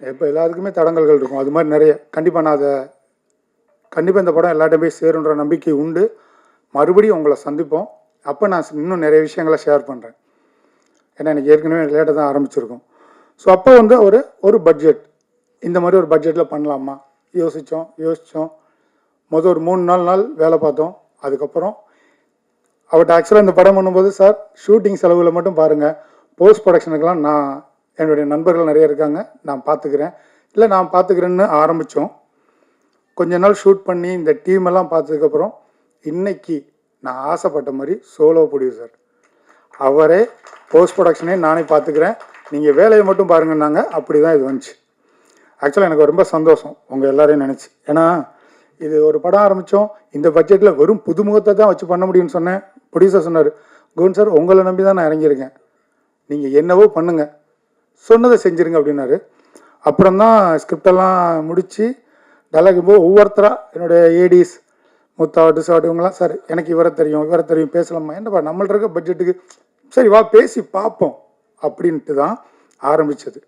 இப்போ எல்லாத்துக்குமே தடங்கல்கள் இருக்கும், அது மாதிரி நிறைய. கண்டிப்பாக இந்த படம் எல்லாட்டையும் போய் சேருன்ற நம்பிக்கை உண்டு. மறுபடியும் உங்களை சந்திப்போம். அப்போ நான் இன்னும் நிறைய விஷயங்களை ஷேர் பண்ணுறேன். ஏன்னா எனக்கு ஏற்கனவே லேட்டாக தான் ஆரம்பிச்சிருக்கோம். ஸோ அப்போ வந்து ஒரு பட்ஜெட், இந்த மாதிரி ஒரு பட்ஜெட்டில் பண்ணலாமா யோசித்தோம். மொதல் ஒரு 3-4 நாள் வேலை பார்த்தோம். அதுக்கப்புறம் அவர்கிட்ட ஆக்சுவலாக இந்த படம் பண்ணும்போது, சார் ஷூட்டிங் செலவில் மட்டும் பாருங்கள், போஸ்ட் ப்ரொடக்ஷனுக்கெல்லாம் நான் என்னுடைய நண்பர்கள் நிறைய இருக்காங்க, நான் பார்த்துக்கிறேன்னு ஆரம்பித்தோம். கொஞ்ச நாள் ஷூட் பண்ணி இந்த டீமெல்லாம் பார்த்ததுக்கப்புறம் இன்றைக்கி நான் ஆசைப்பட்ட மாதிரி சோலோ ப்ரொடியூசர், அவரே போஸ்ட் ப்ரொடக்ஷனே நானே பார்த்துக்கிறேன், நீங்கள் வேலையை மட்டும் பாருங்கன்னாங்க. அப்படி தான் இது வந்துச்சு. ஆக்சுவலாக எனக்கு ரொம்ப சந்தோஷம் உங்கள் எல்லோரையும் நினச்சி. ஏன்னா இது ஒரு படம் ஆரம்பித்தோம், இந்த பட்ஜெட்டில் வெறும் புதுமுகத்தை தான் வச்சு பண்ண முடியும்னு சொன்னேன். ப்ரொடியூசர் சொன்னார், குவன் சார் உங்களை நம்பி தான் நான் இறங்கியிருக்கேன், நீங்கள் என்னவோ பண்ணுங்கள், சொன்னதை செஞ்சுருங்க அப்படின்னாரு. அப்புறம் தான் ஸ்கிரிப்டெல்லாம் முடித்து டயலாக் போது ஒவ்வொருத்தராக என்னுடைய ஏடிஸ் முத்தாவட்டு சாட்டு இவங்களாம், சார் எனக்கு இவரை தெரியும் பேசலாமா, என்னப்பா நம்மள்ட்ட இருக்க பட்ஜெட்டுக்கு சரி வா பேசி பார்ப்போம் அப்படின்ட்டு தான் ஆரம்பித்தது.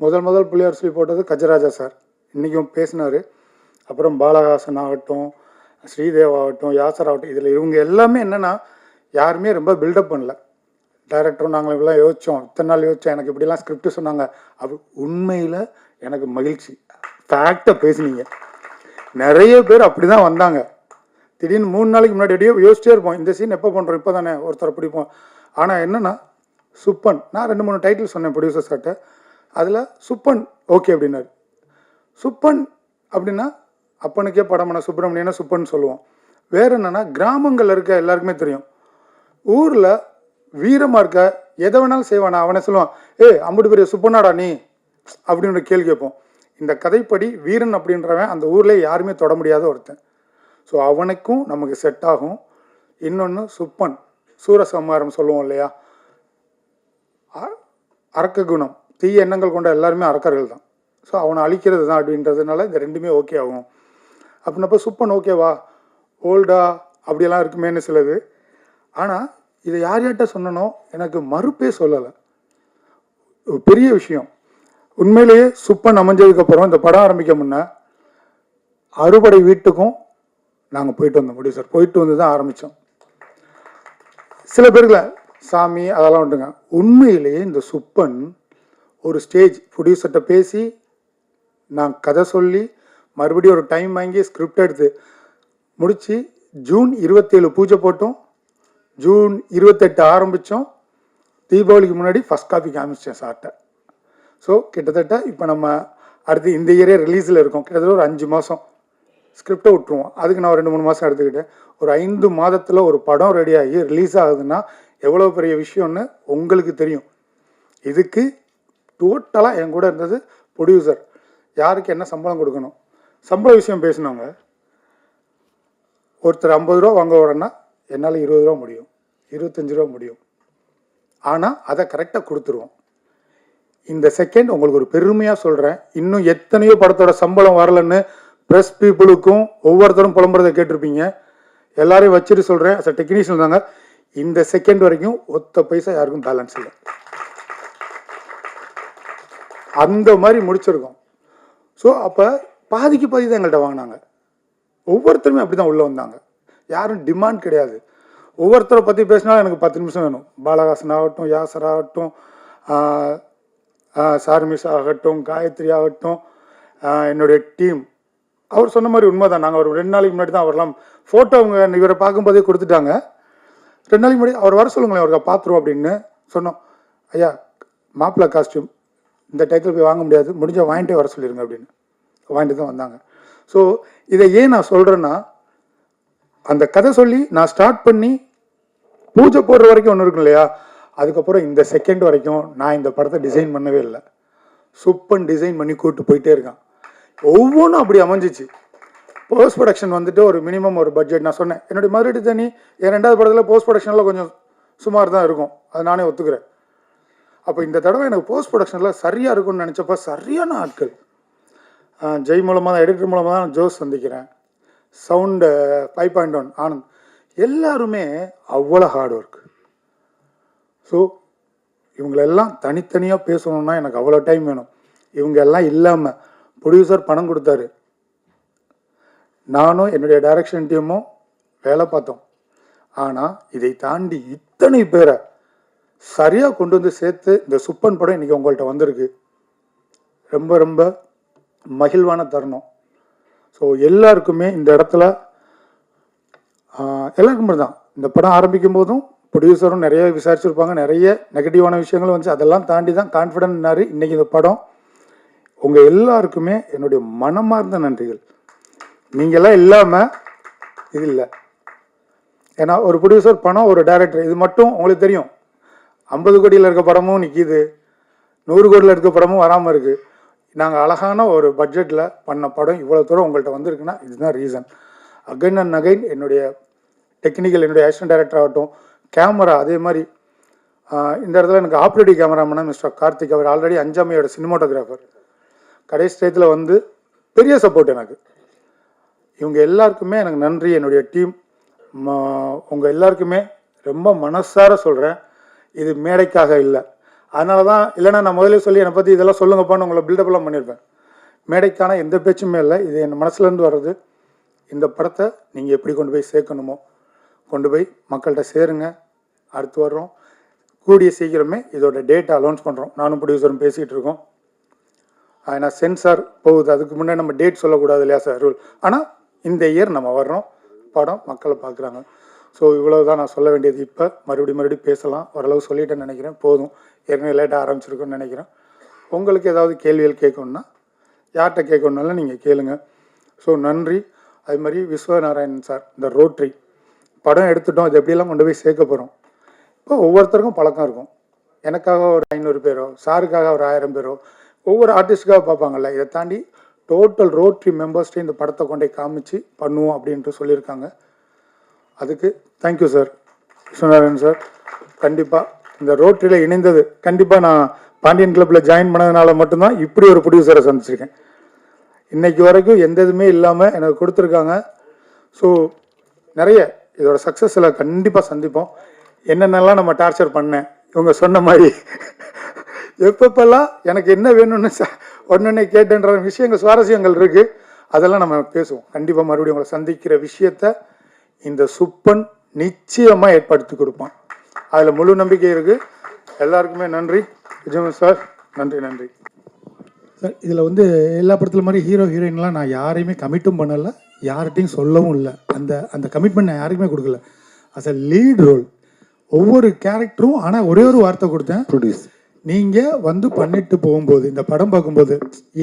முதல் புள்ளியார் சொல்லி போட்டது கஜராஜா சார், இன்றைக்கும் பேசினார். அப்புறம் பாலஹாசன் ஆகட்டும், ஸ்ரீதேவ் ஆகட்டும், யாசர் ஆகட்டும், இதில் இவங்க எல்லாமே என்னென்னா யாருமே ரொம்ப பில்டப் பண்ணல. டைரக்டரும் நாங்கள் இப்படிலாம் யோசித்தோம், இத்தனை நாள் யோசித்தோம், எனக்கு இப்படிலாம் ஸ்கிரிப்ட் சொன்னாங்க. அது உண்மையில் எனக்கு மகிழ்ச்சி. ஃபேக்டாக பேசுனீங்க. நிறைய பேர் அப்படி தான் வந்தாங்க. திடீர்னு 3 நாளைக்கு முன்னாடி யோசிச்சே இருப்போம், இந்த சீன் எப்போ பண்ணுறோம், இப்போ தானே ஒருத்தரை பிடிப்போம். ஆனால் என்னென்னா சுப்பன், நான் 2-3 டைட்டில் சொன்னேன் ப்ரொடியூசர் சார்ட்ட, அதில் சுப்பன் ஓகே அப்படின்னாரு. சுப்பன் அப்படின்னா அப்பனுக்கே படமான சுப்பிரமணியனை சுப்பன் சொல்லுவோம். வேறு என்னென்னா கிராமங்களில் இருக்க எல்லாருக்குமே தெரியும், ஊரில் வீரமாக இருக்க எதை வேணாலும் செய்வானா, அவனை சொல்லுவான், அம்புட்டு பெரிய சுப்பனாடா நீ அப்படின்ற கேள்வி கேட்போம். இந்த கதைப்படி வீரன் அப்படின்றவன் அந்த ஊரில் யாருமே தொட முடியாத ஒருத்தன். ஸோ அவனுக்கும் நமக்கு செட் ஆகும். இன்னொன்று சுப்பன், சூரசம்ஹாரம் சொல்லுவோம் இல்லையா, அரக்க குணம், தீய எண்ணங்கள் கொண்ட எல்லாருமே அரக்கர்கள் தான். ஸோ அவனை அழிக்கிறது தான் அப்படின்றதுனால இந்த ரெண்டுமே ஓகே ஆகும். அப்படின்னப்போ சுப்பன் ஓகேவா, ஓல்டா அப்படியெல்லாம் இருக்குமேன்னு சிலது. ஆனால் இதை யார்கிட்ட சொன்னனோ எனக்கு மறுப்பே சொல்லலை. பெரிய விஷயம். உண்மையிலேயே சுப்பன் அமைஞ்சதுக்கப்புறம் இந்த படம் ஆரம்பிக்க முன்னே அறுபடை வீட்டுக்கும் நாங்கள் போயிட்டு வந்தோம். முடியும் சார், போயிட்டு வந்து தான் ஆரம்பித்தோம். சில பேருக்குல சாமி அதெல்லாம் உண்டுங்க. உண்மையிலேயே இந்த சுப்பன் ஒரு ஸ்டேஜ் ப்ரொடியூசர்கிட்ட பேசி நான் கதை சொல்லி மறுபடியும் ஒரு டைம் வாங்கி ஸ்கிரிப்ட் எடுத்து முடித்து ஜூன் 27 பூஜை போட்டோம், ஜூன் 28 ஆரம்பித்தோம். தீபாவளிக்கு முன்னாடி ஃபஸ்ட் காப்பி காமிச்சிட்டேன் சார்ட்ட. ஸோ கிட்டத்தட்ட இப்போ நம்ம அடுத்து இந்த இயரே ரிலீஸில் இருக்கோம். கிட்டத்தட்ட ஒரு 5 மாதம் ஸ்கிரிப்டை விட்டுருவோம். அதுக்கு நான் ஒரு 2-3 மாதம் எடுத்துக்கிட்டேன். ஒரு 5 மாதத்தில் ஒரு படம் ரெடியாகி ரிலீஸ் ஆகுதுன்னா எவ்வளோ பெரிய விஷயம்னு உங்களுக்கு தெரியும். இதுக்கு டோட்டலாக என் கூட இருந்தது ப்ரொடியூசர். யாருக்கு என்ன சம்பளம் கொடுக்கணும், சம்பள விஷயம் பேசினவங்க. ஒருத்தர் 50 ரூபா வாங்க வரேன்னா என்னால் 20 ரூபா முடியும், 25 ரூபா முடியும். ஆனால் அதை கரெக்டாக கொடுத்துருவோம். இந்த செகண்ட் உங்களுக்கு ஒரு பெருமையாக சொல்கிறேன். இன்னும் எத்தனையோ படத்தோட சம்பளம் வரலன்னு ப்ரெஸ் பீப்புளுக்கும் ஒவ்வொருத்தரும் புலம்புறதை கேட்டிருப்பீங்க. எல்லாரையும் வச்சுட்டு சொல்கிறேன், அஸ் அ டெக்னீஷியன் தாங்க, இந்த செகண்ட் வரைக்கும் ஒத்த பைசா யாருக்கும் பேலன்ஸ் இல்லை. அந்த மாதிரி முடிச்சிருக்கோம். ஸோ அப்போ பாதிக்கு பாதி தான் எங்கள்கிட்ட வாங்கினாங்க. ஒவ்வொருத்தருமே அப்படி தான் உள்ளே வந்தாங்க. யாரும் டிமாண்ட் கிடையாது. ஒவ்வொருத்தரை பற்றி பேசினாலும் எனக்கு 10 நிமிஷம் வேணும். பாலகாசன் ஆகட்டும், யாசர் ஆகட்டும், சார்மிஸ் ஆகட்டும், காயத்ரி ஆகட்டும், என்னுடைய டீம். அவர் சொன்ன மாதிரி உண்மை தான். நாங்கள் ஒரு 2 நாளைக்கு முன்னாடி தான் அவரெல்லாம் ஃபோட்டோ அவங்க இவரை பார்க்கும்போதே கொடுத்துட்டாங்க. 2 நாளைக்கு முன்னாடி அவர் வர சொல்லுங்களேன், அவருக்கு பார்த்துருவோம் அப்படின்னு சொன்னோம். ஐயா மாப்பிள்ளை காஸ்டியூம் இந்த டைத்தில் போய் வாங்க முடியாது, முடிஞ்சால் வாங்கிட்டே வர சொல்லிடுங்க அப்படின்னு. வாங்கிட்டு தான் வந்தாங்க. ஸோ இதை ஏன் நான் சொல்கிறேன்னா, அந்த கதை சொல்லி நான் ஸ்டார்ட் பண்ணி பூஜை போடுற வரைக்கும் ஒன்று இருக்கும் இல்லையா, அதுக்கப்புறம் இந்த செகண்ட் வரைக்கும் நான் இந்த படத்தை டிசைன் பண்ணவே இல்லை. சுப்பன் டிசைன் பண்ணி கூப்பிட்டு போயிட்டே இருக்கான். ஒவ்வொன்றும் அப்படி அமைஞ்சிச்சு. போஸ்ட் ப்ரொடக்ஷன் வந்துட்டு ஒரு மினிமம் ஒரு பட்ஜெட் நான் சொன்னேன். என்னுடைய மதுரை தனி என் 2வது படத்தில் போஸ்ட் ப்ரொடக்ஷனில் கொஞ்சம் சுமார் தான் இருக்கும், அது நானே ஒத்துக்கிறேன். அப்போ இந்த தடவை எனக்கு போஸ்ட் ப்ரொடக்ஷனில் சரியாக இருக்கும்னு நினச்சப்போ சரியான ஆட்கள். ஜெய் மூலமாக தான், எடிட்டர் மூலமாக தான் ஜோஸ் சந்திக்கிறேன், சவுண்டு 5.1 ஆனந்த், எல்லாருமே அவ்வளோ ஹார்ட் ஒர்க். ஸோ இவங்களெல்லாம் தனித்தனியாக பேசணுன்னா எனக்கு அவ்வளோ டைம் வேணும். இவங்க எல்லாம் இல்லாமல் ப்ரொடியூசர் பணம் கொடுத்தாரு, நானும் என்னுடைய டைரக்ஷன் டீமும் வேலை பார்த்தோம். ஆனால் இதை தாண்டி இத்தனை பேரை சரியாக கொண்டு வந்து சேர்த்து இந்த சுப்பன் படம் இன்றைக்கி உங்கள்கிட்ட வந்திருக்கு. ரொம்ப ரொம்ப மகிழ்வான தருணம். ஸோ எல்லாருக்குமே இந்த இடத்துல எல்லாருக்குமே தான் இந்த படம் ஆரம்பிக்கும் போதும் ப்ரொடியூசரும் நிறைய விசாரிச்சிருப்பாங்க, நிறைய நெகட்டிவான விஷயங்களும் வந்துச்சு. அதெல்லாம் தாண்டி தான் கான்ஃபிடென்ட்னாரு இன்றைக்கி இந்த படம். உங்கள் எல்லாருக்குமே என்னுடைய மனமார்ந்த நன்றிகள். நீங்கள்லாம் இல்லாமல் இது இல்லை. ஏன்னா ஒரு ப்ரொடியூசர் பணம், ஒரு டைரக்டர், இது மட்டும் உங்களுக்கு தெரியும். 50 கோடியில் இருக்க படமும் நிற்கிது, 100 கோடியில் இருக்க படமும் வராமல் இருக்குது. நாங்கள் அழகான ஒரு பட்ஜெட்டில் பண்ண படம் இவ்வளோ தூரம் உங்கள்கிட்ட வந்திருக்குன்னா இதுதான் ரீசன். அகைன் அண்ட் அகைன் என்னுடைய டெக்னிக்கல், என்னுடைய அசிஸ்டன்ட் டைரக்டர் ஆகட்டும், கேமரா அதே மாதிரி. இந்த இடத்துல எனக்கு ஆப்ரேட்டிவ் கேமராமேனா மிஸ்டர் கார்த்திக், அவர் ஆல்ரெடி அஞ்சாமையோட சினிமாட்டோகிராஃபர், கடைசி டயத்தில் வந்து பெரிய சப்போர்ட் எனக்கு. இவங்க எல்லாருக்குமே எனக்கு நன்றி. என்னுடைய டீம் உங்கள் எல்லாருக்குமே ரொம்ப மனசார சொல்கிறேன், இது மேடைக்காக இல்லை. அதனால தான், இல்லைனா நான் முதலே சொல்லி என்னை பற்றி இதெல்லாம் சொல்லுங்கப்பான்னு உங்களை பில்டப்லாம் பண்ணியிருப்பேன். மேடைக்கான எந்த பேச்சுமே இல்லை, இது என் மனசுலேருந்து வர்றது. இந்த படத்தை நீங்கள் எப்படி கொண்டு போய் சேர்க்கணுமோ கொண்டு போய் மக்கள்கிட்ட சேருங்க. அடுத்து வர்றோம், கூடிய சீக்கிரமே இதோட டேட்டை அலௌன்ஸ் பண்ணுறோம். நானும் ப்ரொடியூசரும் பேசிகிட்டு இருக்கோம். ஏன்னா சென்சார் போகுது, அதுக்கு முன்னாடி நம்ம டேட் சொல்லக்கூடாது இல்லையா சார், ரூல். ஆனால் இந்த இயர் நம்ம வர்றோம், படம் மக்களை பார்க்குறாங்க. ஸோ இவ்வளோ தான் நான் சொல்ல வேண்டியது. இப்போ மறுபடியும் பேசலாம், ஓரளவு சொல்லிட்டேன்னு நினைக்கிறேன். போதும், ஏற்கனவே லேட்டாக ஆரம்பிச்சிருக்கோன்னு நினைக்கிறேன். உங்களுக்கு ஏதாவது கேள்விகள் கேட்கணுன்னா யார்கிட்ட கேட்கணுன்னாலும் நீங்கள் கேளுங்க. ஸோ நன்றி. அது மாதிரி விஸ்வநாராயணன் சார், இந்த ரோட்ரி படம் எடுத்துட்டோம், இது எப்படியெல்லாம் கொண்டு போய் சேர்க்க போகிறோம். இப்போ ஒவ்வொருத்தருக்கும் பழக்கம் இருக்கும். எனக்காக ஒரு 500 பேரோ, சாருக்காக ஒரு 1000 பேரோ, ஒவ்வொரு ஆர்டிஸ்ட்டுக்காக பார்ப்பாங்கல்ல. இதை தாண்டி டோட்டல் ரோட்ரி மெம்பர்ஸ்ட்டு இந்த படத்தை கொண்டே காமிச்சு பண்ணுவோம் அப்படின்ட்டு சொல்லியிருக்காங்க. அதுக்கு தேங்க்யூ சார். விஸ்வநாதன் சார் கண்டிப்பாக இந்த ரோட்டரியில் இணைந்தது, கண்டிப்பாக நான் பாண்டியன் கிளப்பில் ஜாயின் பண்ணதுனால மட்டும்தான் இப்படி ஒரு ப்ரொடியூசரை சந்திச்சிருக்கேன். இன்றைக்கி வரைக்கும் எந்த இதுவுமே இல்லாமல் எனக்கு கொடுத்துருக்காங்க. ஸோ நிறைய இதோட சக்ஸஸில் கண்டிப்பாக சந்திப்போம். என்னென்னலாம் நம்ம டார்ச்சர் பண்ணேன் இவங்க சொன்ன மாதிரி எப்பப்பெல்லாம் எனக்கு என்ன வேணும்னு ஒன்னொன்னே கேட்டுன்ற விஷயங்கள் சுவாரஸ்யங்கள் இருக்குது, அதெல்லாம் நம்ம பேசுவோம். கண்டிப்பாக மறுபடியும் உங்களை சந்திக்கிற விஷயத்த இந்த சுப்பன் நிச்சயமாக ஏற்படுத்தி கொடுப்பான். அதில் முழு நம்பிக்கை இருக்குது. எல்லாருக்குமே நன்றி. விஜயன் சார் நன்றி. நன்றி சார். இதில் வந்து எல்லா படத்துல மாதிரி ஹீரோ ஹீரோயின்லாம் நான் யாரையுமே கமிட்டும் பண்ணலை, யார்கிட்டையும் சொல்லவும் இல்லை. அந்த கமிட்மெண்ட் நான் யாருக்குமே கொடுக்கல. அஸ் அ லீட் ரோல் ஒவ்வொரு கேரக்டரும். ஆனால் ஒரே ஒரு வார்த்தை கொடுத்தேன், ப்ரொடியூஸ் நீங்கள் வந்து பண்ணிட்டு போகும்போது இந்த படம் பார்க்கும்போது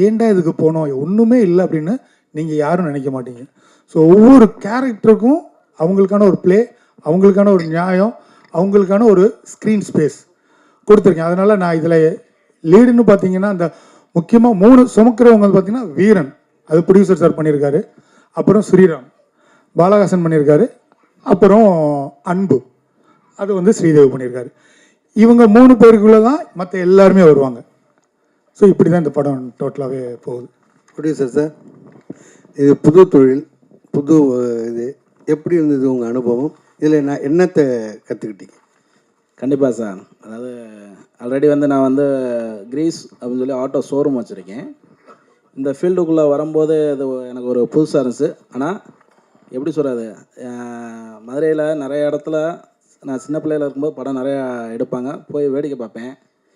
ஏன்டா இதுக்கு போனோம் ஒன்றுமே இல்லை அப்படின்னு நீங்கள் யாரும் நினைக்க மாட்டீங்க. ஸோ ஒவ்வொரு கேரக்டருக்கும் அவங்களுக்கான ஒரு ப்ளே, அவங்களுக்கான ஒரு நியாயம், அவங்களுக்கான ஒரு ஸ்க்ரீன் ஸ்பேஸ் கொடுத்துருக்கேன். அதனால் நான் இதில் லீடுன்னு பார்த்தீங்கன்னா அந்த முக்கியமாக 3 சுமக்கிறவங்க பார்த்தீங்கன்னா வீரன், அது ப்ரொடியூசர் சார் பண்ணியிருக்காரு. அப்புறம் ஸ்ரீராம் பாலகாசன் பண்ணியிருக்காரு. அப்புறம் அன்பு, அது வந்து ஸ்ரீதேவி பண்ணியிருக்காரு. இவங்க 3 பேருக்குள்ளே தான் மற்ற எல்லாருமே வருவாங்க. ஸோ இப்படி தான் இந்த படம் டோட்டலாகவே போகுது. ப்ரொடியூசர் சார், இது புது தொழில், புது இது எப்படி இருந்தது உங்கள் அனுபவம்? இதில் நான் என்னத்தை கற்றுக்கிட்டீங்க? கண்டிப்பாக சார். அதாவது ஆல்ரெடி வந்து நான் வந்து கிரீஸ் அப்படின்னு சொல்லி ஆட்டோ ஷோரூம் வச்சுருக்கேன். இந்த ஃபீல்டுக்குள்ளே வரும்போது அது எனக்கு ஒரு புதுசாக இருந்துச்சு. ஆனால் எப்படி சொல்கிறது, மதுரையில் நிறைய இடத்துல நான் சின்ன பிள்ளையில் இருக்கும்போது படம் நிறையா எடுப்பாங்க, போய் வேடிக்கை பார்ப்பேன்.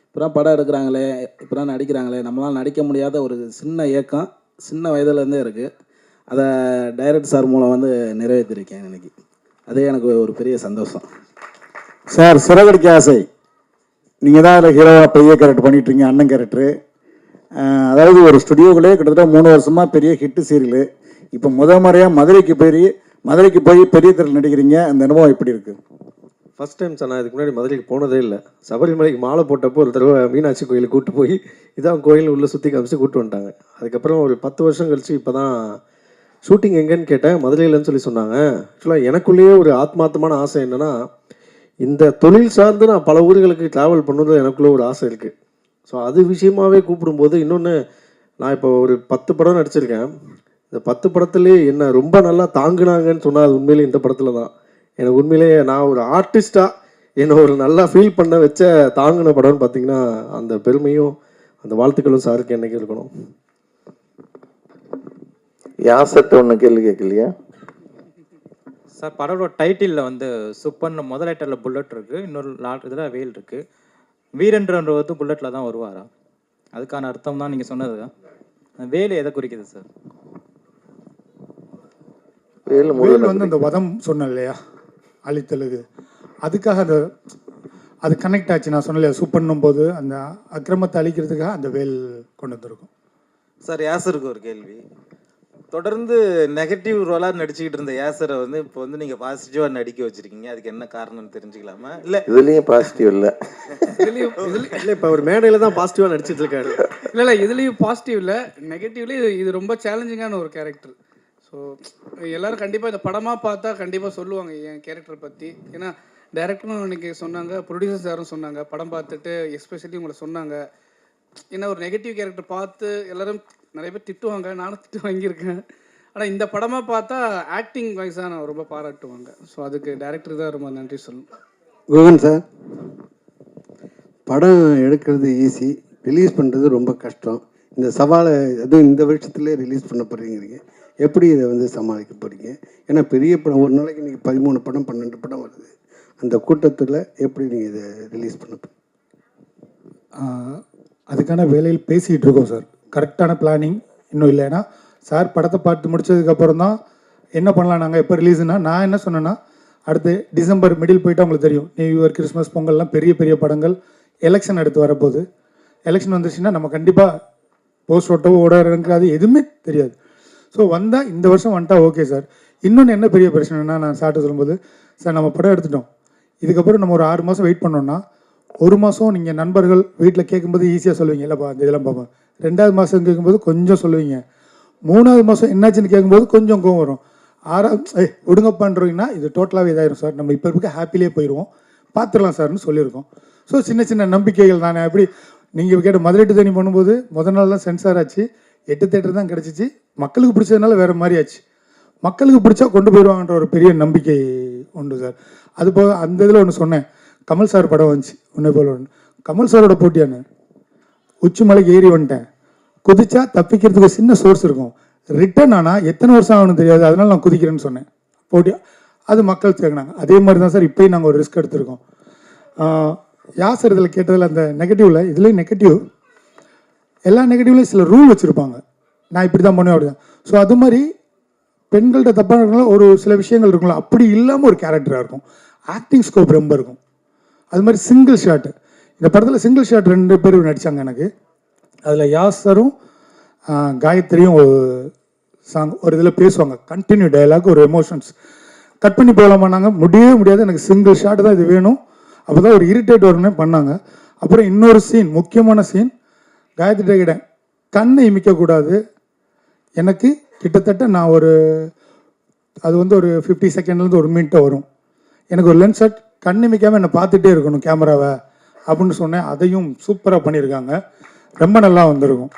இப்போ படம் எடுக்கிறாங்களே, இப்போ நடிக்கிறாங்களே, நம்மளால் நடிக்க முடியாத ஒரு சின்ன ஏக்கம் சின்ன வயதுலேருந்தே இருக்குது. அதை டைரக்டர் சார் மூலம் வந்து நிறைவேற்றிருக்கேன் இன்னைக்கு. அதே எனக்கு ஒரு பெரிய சந்தோஷம் சார். சிறகடிக்க ஆசை நீங்கள் தான் அதில் ஹீரோவாக பெரிய கேரக்டர் பண்ணிட்டுருங்க, அண்ணன் கேரக்டரு. அதாவது ஒரு ஸ்டுடியோக்குள்ளே கிட்டத்தட்ட 3 வருஷமாக பெரிய ஹிட்டு சீரியல். இப்போ முறையாக மதுரைக்கு போய் பெரிய திரையில் நடிக்கிறீங்க, அந்த அனுபவம் எப்படி இருக்குது? First time sir. நான் இதுக்கு முன்னாடி மதுரைக்கு போனதே இல்லை. சபரிமலைக்கு மாலை போட்டப்போ ஒரு தடவை மீனாட்சி கோயிலுக்கு கூப்பிட்டு போய் இதான் கோயில் உள்ளே சுற்றி காமிச்சு கூப்பிட்டு வந்துட்டாங்க. அதுக்கப்புறம் ஒரு 10 வருஷம் கழிச்சு இப்போ தான் ஷூட்டிங் எங்கேன்னு கேட்டேன், மதுரையிலன்னு சொல்லி சொன்னாங்க. ஆக்சுவலாக எனக்குள்ளேயே ஒரு ஆத்மார்த்தமான ஆசை என்னென்னா, இந்த தொழில் சார்ந்து நான் பல ஊர்களுக்கு ட்ராவல் பண்ணுறது எனக்குள்ளே ஒரு ஆசை இருக்குது. ஸோ அது விஷயமாகவே கூப்பிடும்போது இன்னொன்று, நான் இப்போ ஒரு 10 படம் நடிச்சிருக்கேன். இந்த 10 படத்துலேயே என்னை ரொம்ப நல்லா தாங்குனாங்கன்னு சொன்னால் அது உண்மையிலே இந்த படத்தில் தான். எனக்கு உண்மையிலேயே நான் ஒரு ஆர்டிஸ்ட்டாக என்னை ஒரு நல்லா ஃபீல் பண்ண வச்ச தாங்கின படம்னு பார்த்தீங்கன்னா அந்த பெருமையும் அந்த வாழ்த்துக்களும் சாருக்கு என்னைக்கு இருக்கணும். யாசர்ட்ட ஒன்று கேள்வி கேட்கலையா சார்? படத்தோட டைட்டிலில் வந்து சுப்பன் முதல் ரைட்டரில் புல்லட் இருக்குது, இன்னொரு இதில் வேல் இருக்குது. வீரன்றவர் வந்து புல்லட்டில் தான் வருவாரா? அதுக்கான அர்த்தம் தான் நீங்கள் சொன்னது தான். வேலு எதை குறிக்குது சார்? வேல் வந்து அந்த வதம் சொன்னேன் இல்லையா, அழித்தலுக்கு, அதுக்காக அது கனெக்ட் ஆச்சு. நான் சொன்னேன் சூப்பன்னும் போது அந்த அக்கிரமத்தை அழிக்கிறதுக்காக அந்த வேல் கொண்டு வந்திருக்கும். சார் யாசருக்கு ஒரு கேள்வி. தொடர்ந்து நெகட்டிவ் ரோலாக நடிச்சுக்கிட்டு இருந்த யாசரை வந்து இப்போ வந்து நீங்கள் பாசிட்டிவாக நடிக்க வச்சுருக்கீங்க, அதுக்கு என்ன காரணம்னு தெரிஞ்சுக்கலாமா? இல்லை இதுலேயும் பாசிட்டிவ் இல்லை, இல்லை இப்போ அவர் மேடையில் தான் பாசிட்டிவாக நடிச்சிட்டு இருக்காரு. இல்லை இதுலேயும் பாசிட்டிவ் இல்லை, நெகட்டிவ்லேயும் இது ரொம்ப சேலஞ்சிங்கான ஒரு கேரக்டர். ஸோ எல்லோரும் கண்டிப்பாக இந்த படமாக பார்த்தா கண்டிப்பாக சொல்லுவாங்க என் கேரக்டரை பற்றி. ஏன்னா டைரக்டரும் இன்னைக்கு சொன்னாங்க, ப்ரொடியூசர் சாரும் சொன்னாங்க, படம் பார்த்துட்டு எஸ்பெஷலி உங்களை சொன்னாங்க. ஏன்னா ஒரு நெகட்டிவ் கேரக்டர் பார்த்து எல்லோரும் நிறைய பேர் திட்டுவாங்க, நானும் திட்டு வாங்கியிருக்கேன். ஆனால் இந்த படமாக பார்த்தா ஆக்டிங் வைஸாக நான் ரொம்ப பாராட்டுவாங்க. ஸோ அதுக்கு டைரக்டர் தான் ரொம்ப நன்றி சொல்லணும். குகன் சார், படம் எடுக்கிறது ஈஸி, ரிலீஸ் பண்ணுறது ரொம்ப கஷ்டம். இந்த சவாலை அதுவும் இந்த வருஷத்துலேயே ரிலீஸ் பண்ண போகிறீங்க, எப்படி இதை வந்து சமாளிக்க போகிறீங்க? ஏன்னா பெரிய படம் ஒரு நாளைக்கு நீங்கள் 13 படம் 12 படம் வருது. அந்த கூட்டத்தில் எப்படி நீங்கள் இதை ரிலீஸ் பண்ண போகிறீங்க? அதுக்கான வேலையில் பேசிகிட்டு இருக்கோம் சார். கரெக்டான பிளானிங் இன்னும் இல்லை. ஏன்னா சார் படத்தை பார்த்து முடிச்சதுக்கப்புறம் தான் என்ன பண்ணலாம், நாங்கள் எப்போ ரிலீஸுன்னா, நான் என்ன சொன்னேன்னா அடுத்து டிசம்பர் மிடில் போயிட்டு உங்களுக்கு தெரியும், நியூ இயர் கிறிஸ்மஸ் பொங்கல்லாம் பெரிய பெரிய படங்கள் எலெக்ஷன் அடுத்து வரப்போகுது. எலெக்ஷன் வந்துச்சுன்னா நம்ம கண்டிப்பாக போஸ்ட் ஓட்டவோ ஓடாது எதுவுமே தெரியாது. ஸோ வந்தால் இந்த வருஷம் வந்துட்டா ஓகே சார். இன்னொன்று என்ன பெரிய பிரச்சனைனா, நான் சார்ட்டு சொல்லும்போது சார் நம்ம படம் எடுத்துட்டோம், இதுக்கப்புறம் நம்ம ஒரு 6 மாதம் வெயிட் பண்ணோன்னா 1 மாதம் நீங்கள் நண்பர்கள் வீட்டில் கேட்கும்போது ஈஸியாக சொல்லுவீங்க, இல்லைப்பா இந்த இதெல்லாம் பார்ப்போம். 2வது மாதம் கேட்கும்போது கொஞ்சம் சொல்லுவீங்க, 3வது மாதம் என்னாச்சுன்னு கேட்கும்போது கொஞ்சம் கோவம் வரும். ஒடுங்கப்பான்றீங்கன்னா இது டோட்டலாகவே இதாயிரும் சார், நம்ம இப்போ இருக்க ஹாப்பிலே போயிடுவோம், பார்த்துடலாம் சார்னு சொல்லியிருக்கோம். ஸோ சின்ன சின்ன நம்பிக்கைகள் தானே. எப்படி நீங்கள் கேட்ட மதுரை டு தேனி பண்ணும்போது முதல் நாள் தான் சென்சார் ஆச்சு, 8 தேட்டர் தான் கிடச்சிச்சு. மக்களுக்கு பிடிச்சதுனால வேறு மாதிரி ஆச்சு. மக்களுக்கு பிடிச்சா கொண்டு போயிடுவாங்கன்ற ஒரு பெரிய நம்பிக்கை உண்டு சார். அது போக அந்த இதில் ஒன்று சொன்னேன், கமல் சார் படம் வந்துச்சு உன்னை போல ஒன்று. கமல் சாரோட போட்டியானு உச்சி மலைக்கு ஏறி வந்துட்டேன், குதிச்சா தப்பிக்கிறதுக்கு சின்ன சோர்ஸ் இருக்கும், ரிட்டர்ன் ஆனால் எத்தனை வருஷம் ஆகணும்னு தெரியாது, அதனால நான் குதிக்கிறேன்னு சொன்னேன் போட்டியா. அது மக்கள் சேர்க்கினாங்க. அதே மாதிரி தான் சார் இப்போயும் நாங்கள் ஒரு ரிஸ்க் எடுத்திருக்கோம். யாசர் இதில் கேட்டதில் அந்த நெகட்டிவில், இதுலேயும் நெகட்டிவ், எல்லா நெகட்டிவ்லையும் சில ரூல் வச்சுருப்பாங்க, நான் இப்படி தான் பண்ணுவேன் அப்படி தான். ஸோ அது மாதிரி பெண்கள்கிட்ட தப்பான இருக்கனால ஒரு சில விஷயங்கள் இருக்கும்ல, அப்படி இல்லாமல் ஒரு கேரக்டராக இருக்கும். ஆக்டிங் ஸ்கோப் ரொம்ப இருக்கும். அது மாதிரி சிங்கிள் ஷாட்டு, இந்த படத்தில் சிங்கிள் ஷாட் 2 பேர் நடித்தாங்க எனக்கு. அதில் யாசரும் காயத்ரியும் ஒரு சாங் ஒரு இதில் பேசுவாங்க, கண்டினியூ டயலாக், ஒரு எமோஷன்ஸ் கட் பண்ணி போகலாமான்னாங்க, முடியவே முடியாது, எனக்கு சிங்கிள் ஷாட் தான் இது வேணும், அப்போ தான் ஒரு இரிட்டேட் வரும்னே பண்ணாங்க. அப்புறம் இன்னொரு சீன், முக்கியமான சீன், காயத்ரி கிட்ட கண்ணை இமிக்கக்கூடாது, எனக்கு கிட்டத்தட்ட நான் அது வந்து ஒரு 50 செகண்ட்லேருந்து 1 மினிட்டை வரும், எனக்கு ஒரு லென்ஸ் செட் கண் இமைக்காமல் என்னை பார்த்துட்டே இருக்கணும் கேமராவை அப்படின்னு சொன்னேன். அதையும் சூப்பராக பண்ணியிருக்காங்க, ரொம்ப நல்லா வந்திருக்கும்.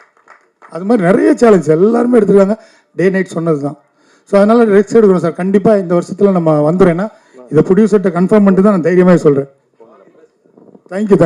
அது மாதிரி நிறைய சேலஞ்ச் எல்லாருமே எடுத்துருக்காங்க, டே நைட் சொன்னது தான். ஸோ அதனால் ரெக்ஸ் எடுக்கணும் சார், கண்டிப்பாக இந்த வருஷத்தில் நம்ம வந்துடுறேன்னா இதை ப்ரொடியூசர்கிட்ட கன்ஃபார்ம் பண்ணிட்டு தான் நான் தைரியமாக சொல்கிறேன். தேங்க்யூ.